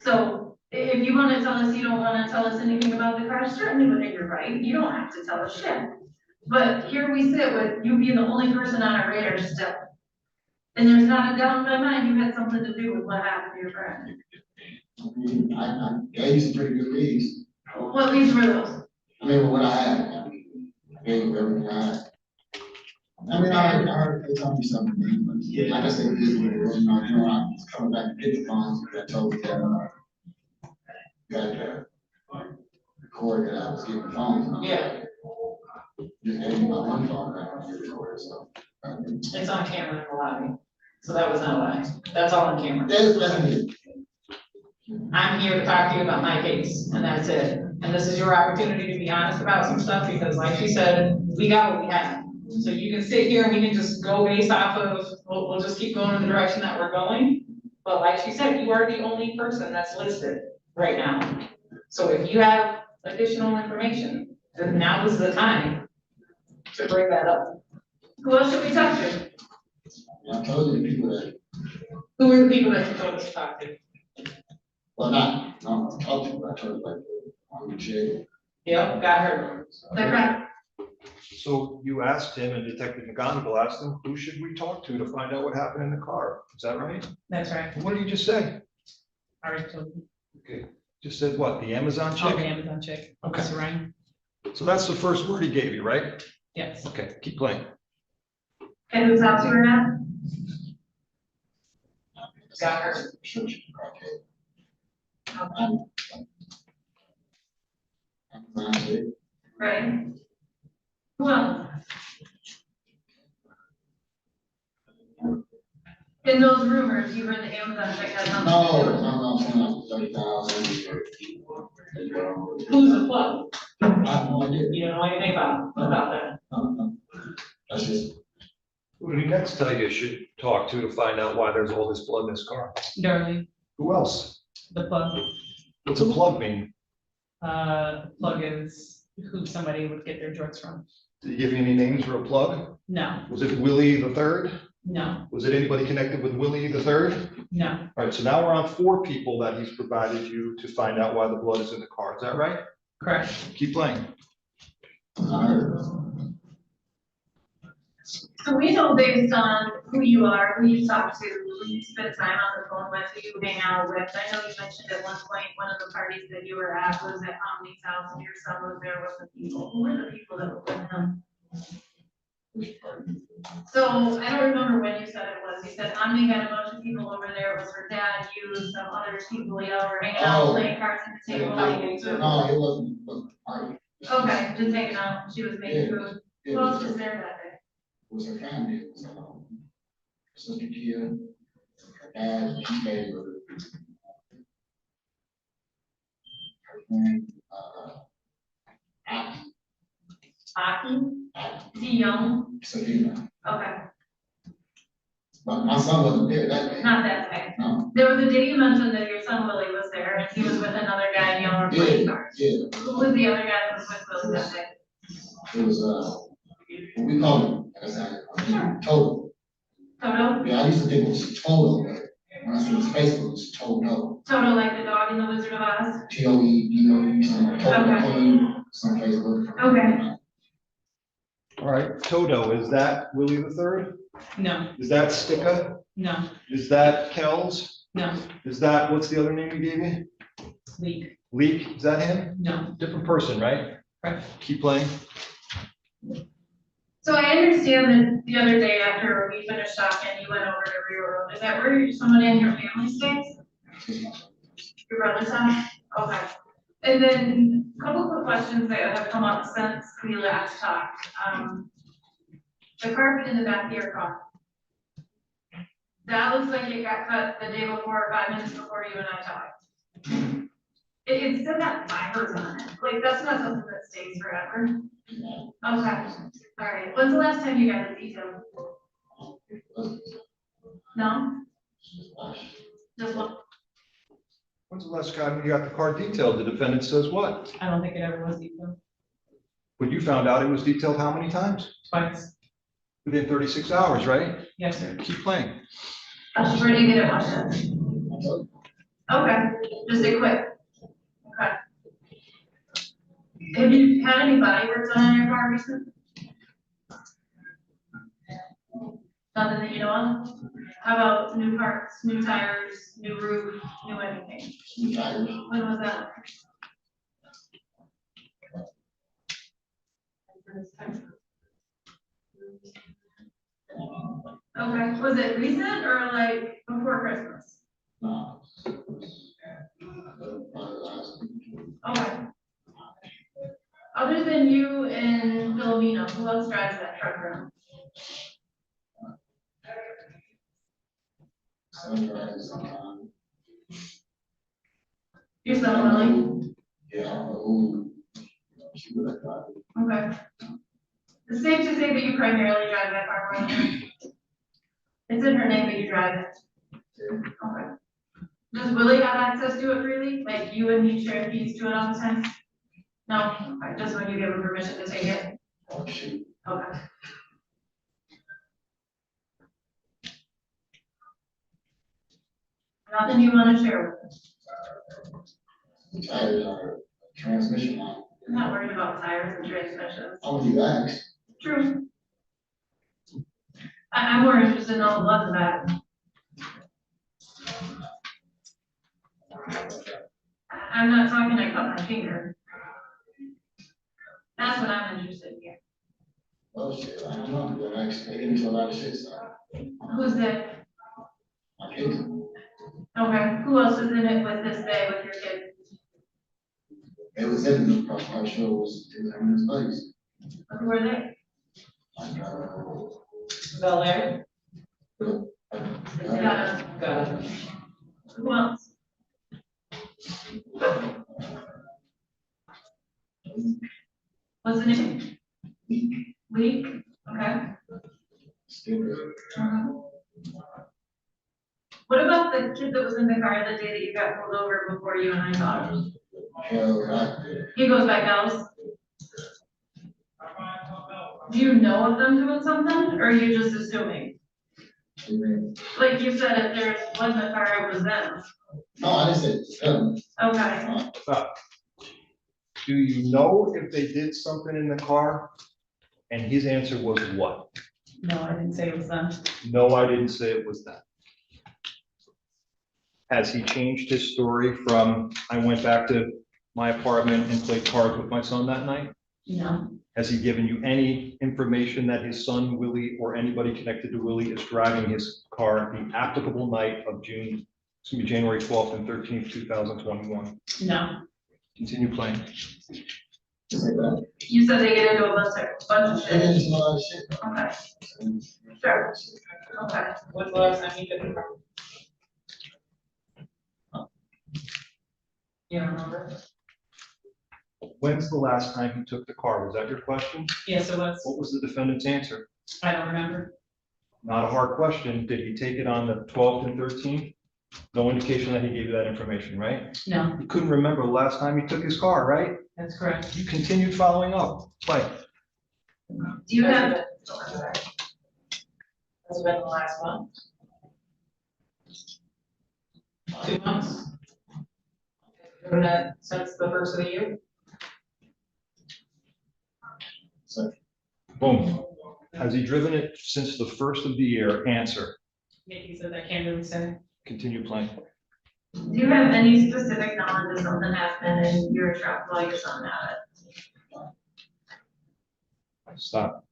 So if you want to tell us you don't want to tell us anything about the crash, certainly within your right, you don't have to tell us shit. But here we sit with you being the only person on our radar still. And there's not a doubt in my mind you had something to do with what happened to your friend. I gave you some pretty good leads. What leads were those? I mean, what I had, I gave you everything I had. I mean, I heard they told me something, but like I said, it is what it is. You know, I was coming back to get the funds, I told you that, recorded that I was getting phones. And Yeah. just gave me my one phone back and get recorded, so. It's on camera in the lobby. So that was not a lie. That's all on camera. That's it. I'm here to talk to you about my case, and that's it. And this is your opportunity to be honest about some stuff, because like she said, we got what we had. So you can sit here and we can just go based off of, we'll just keep going in the direction that we're going. But like she said, you are the only person that's listed right now. So if you have additional information, then now is the time to bring that up. Who else should we talk to? I told you the people that, Who are the people that you told us to talk to? well, no, I told you, but I told you like, on the chair. Yep, got her. Okay. So you asked him, and Detective McGonigal asked him, who should we talk to find out what happened in the car? Is that right? That's right. What did you just say? I already told you. Okay, Just said what, the Amazon Oh, chick? the Amazon chick, Okay. Rosemarie. So that's the first word he gave you, right? Yes. Okay, keep playing. And who's out to her now? Got her. Right? Well. In those rumors, you heard the Amazon check had something to do with it. Who's the plug? I have no idea. You don't know anything about that? That's just, Who did he next tell you should talk to find out why there's all this blood in his car? Darlene, Who else? the plug. What's a plug mean? Plug is who somebody would get their drugs from. Did he give you any names for a plug? No, Was it Willie the Third? no, Was it anybody connected with Willie the Third? no, All right, so now we're on 4 people that he's provided you to find out why the blood is in the car. Is that right? correct. Keep playing. So we know based on who you are, who you talk to, who you spend time on the phone with, who you hang out with. I know you mentioned at one point, one of the parties that you were at was at Omni's house and your son was there with the people. Who were the people that were with him? So I don't remember when you said it was. You said Omni had a bunch of people over there. It was her dad, you, some other people, y'all were hanging out, playing cards at the table. eating food. no, it wasn't a party. Okay, just hanging out. She was making food. It Who else was was there that day? her family, it was, Sister Kia, her dad, she gave her. Her friend, Aki? Is he young? Sabina, Okay, but my son wasn't there that day. not that day. No, There was a day you mentioned that your son Willie was there and he was with another guy and y'all were playing cards. yeah, Who was the other guy that was with Willie that day? it was, what we call him, like I said, Toto. Toto? Yeah, I used to think it was Toto, but when I see his Facebook, it's Toto. Toto like the dog in the Wizard of Oz? T-O-E, Toto, some Facebook. Okay. All right, Toto, is that Willie the Third? No, Is that Sticka? no, Is that Kells? no, Is that, what's the other name he gave you? leak, Leak, is that him? no, Different person, right? correct. Keep playing. So I understand that the other day after we finished talking, you went over to Rio Road. Is that where somebody in your family stays? Your brother's house? Okay. And then a couple quick questions that have come up since we last talked. The carpet in the back of your car. That looks like it got cut the day before, 5 minutes before you and I talked. It's still got fibers on it. Like, that's not something that stays forever. Okay, all right. When's the last time you got a detail? No? Just one? When's the last time you got the car detailed? The defendant says what? I don't think it ever was detailed, But you found out it was detailed how many times? twice. Within 36 hours, right? Yes, sir. Keep playing. Where do you get it washed? Okay, just a quick. Okay. Have you had any body work done on your car recently? Nothing that you know of? How about new parts, new tires, new roof, new anything? When was that? Okay, was it recent or like before Christmas? Okay. Other than you and Philomena, who else drives that truck around? Your son Willie? Yeah. Okay. It's safe to say that you primarily drive that car around. It's in her name, but you drive it. Okay. Does Willie have access to it freely? Like you and he share keys to it all the time? No, okay, just when you give him permission to take it? Oh, shoot. Okay. Nothing you wanna share with us? The tires are transmission line. I'm not worried about tires and transmissions. Oh, you asked. True. I'm more interested in all the blood in that. I'm not talking, I cut my finger. That's what I'm interested in here. Oh, shit, I don't know, they're actually getting into a lot of shit, so Who's that? my kids, Okay, who else was in it with this day with your kid? it was in the car, I'm sure it was in his place. Who were they? Like, Bel Air. Yeah, Got it. who else? What's the name? Leak, okay. Stupid. What about the kid that was in the car the day that you got pulled over before you and I got him? Hell, I, He goes by Gauss. Do you know of them doing something, or are you just assuming? Like you said, if there was a car, it was them. no, I didn't say them. Okay, Do you know if they did something in the car? And his answer was what? No, I didn't say it was them. No, I didn't say it was that. Has he changed his story from, I went back to my apartment and played cards with my son that night? No, Has he given you any information that his son Willie or anybody connected to Willie is driving his car the applicable night of January 12th and 13th, 2021? no, Continue playing. you said they get into a bunch of It shit. is a lot of shit. Okay, sure, okay. what's the last time you took the car? You don't remember? When's the last time he took the car? Was that your question? Yes, it was. What was the defendant's answer? I don't remember. Not a hard question. Did he take it on the 12th and 13th? No indication that he gave you that information, right? No, He couldn't remember the last time he took his car, right? that's correct. You continued following up. Play. Do you have? Has it been the last month? 2 months? Doing that since the first of the year? Boom. Has he driven it since the first of the year? Answer. Nikki says I can't really say. Continue playing. Do you have any specific knowledge of something happened in your truck while your son had it? Stop.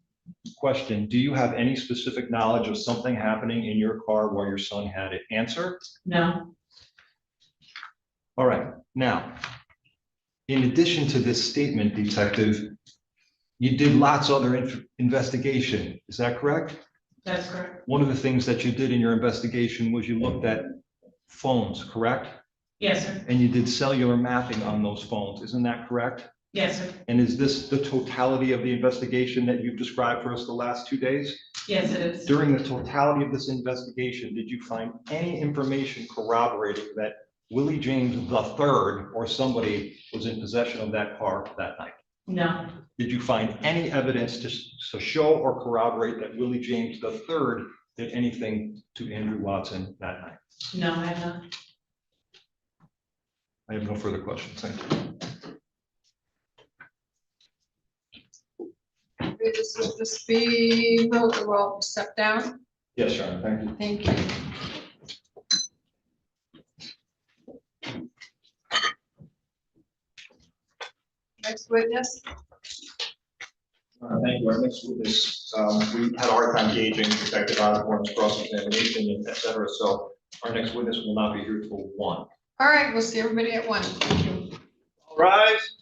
Question. Do you have any specific knowledge of something happening in your car while your son had it? Answer. No, All right. Now, in addition to this statement, detective, you did lots of other investigation. Is that correct? that's correct. One of the things that you did in your investigation was you looked at phones, correct? Yes, sir. And you did cellular mapping on those phones. Isn't that correct? Yes, sir. And is this the totality of the investigation that you've described for us the last 2 days? Yes, it is. During the totality of this investigation, did you find any information corroborating that Willie James III or somebody was in possession of that car that night? No, Did you find any evidence to show or corroborate that Willie James III did anything to Andrew Watson that night? no, I have not. I have no further questions. Thank you. This is the speed vote, well, step down. Yes, Sharon, thank you. Thank you. Next witness. Thank you. Our next witness, we had a hard time gauging Detective Osborne's cross-examination, et cetera, so our next witness will not be here till 1. All right, we'll see everybody at 1. Thank you. Rise.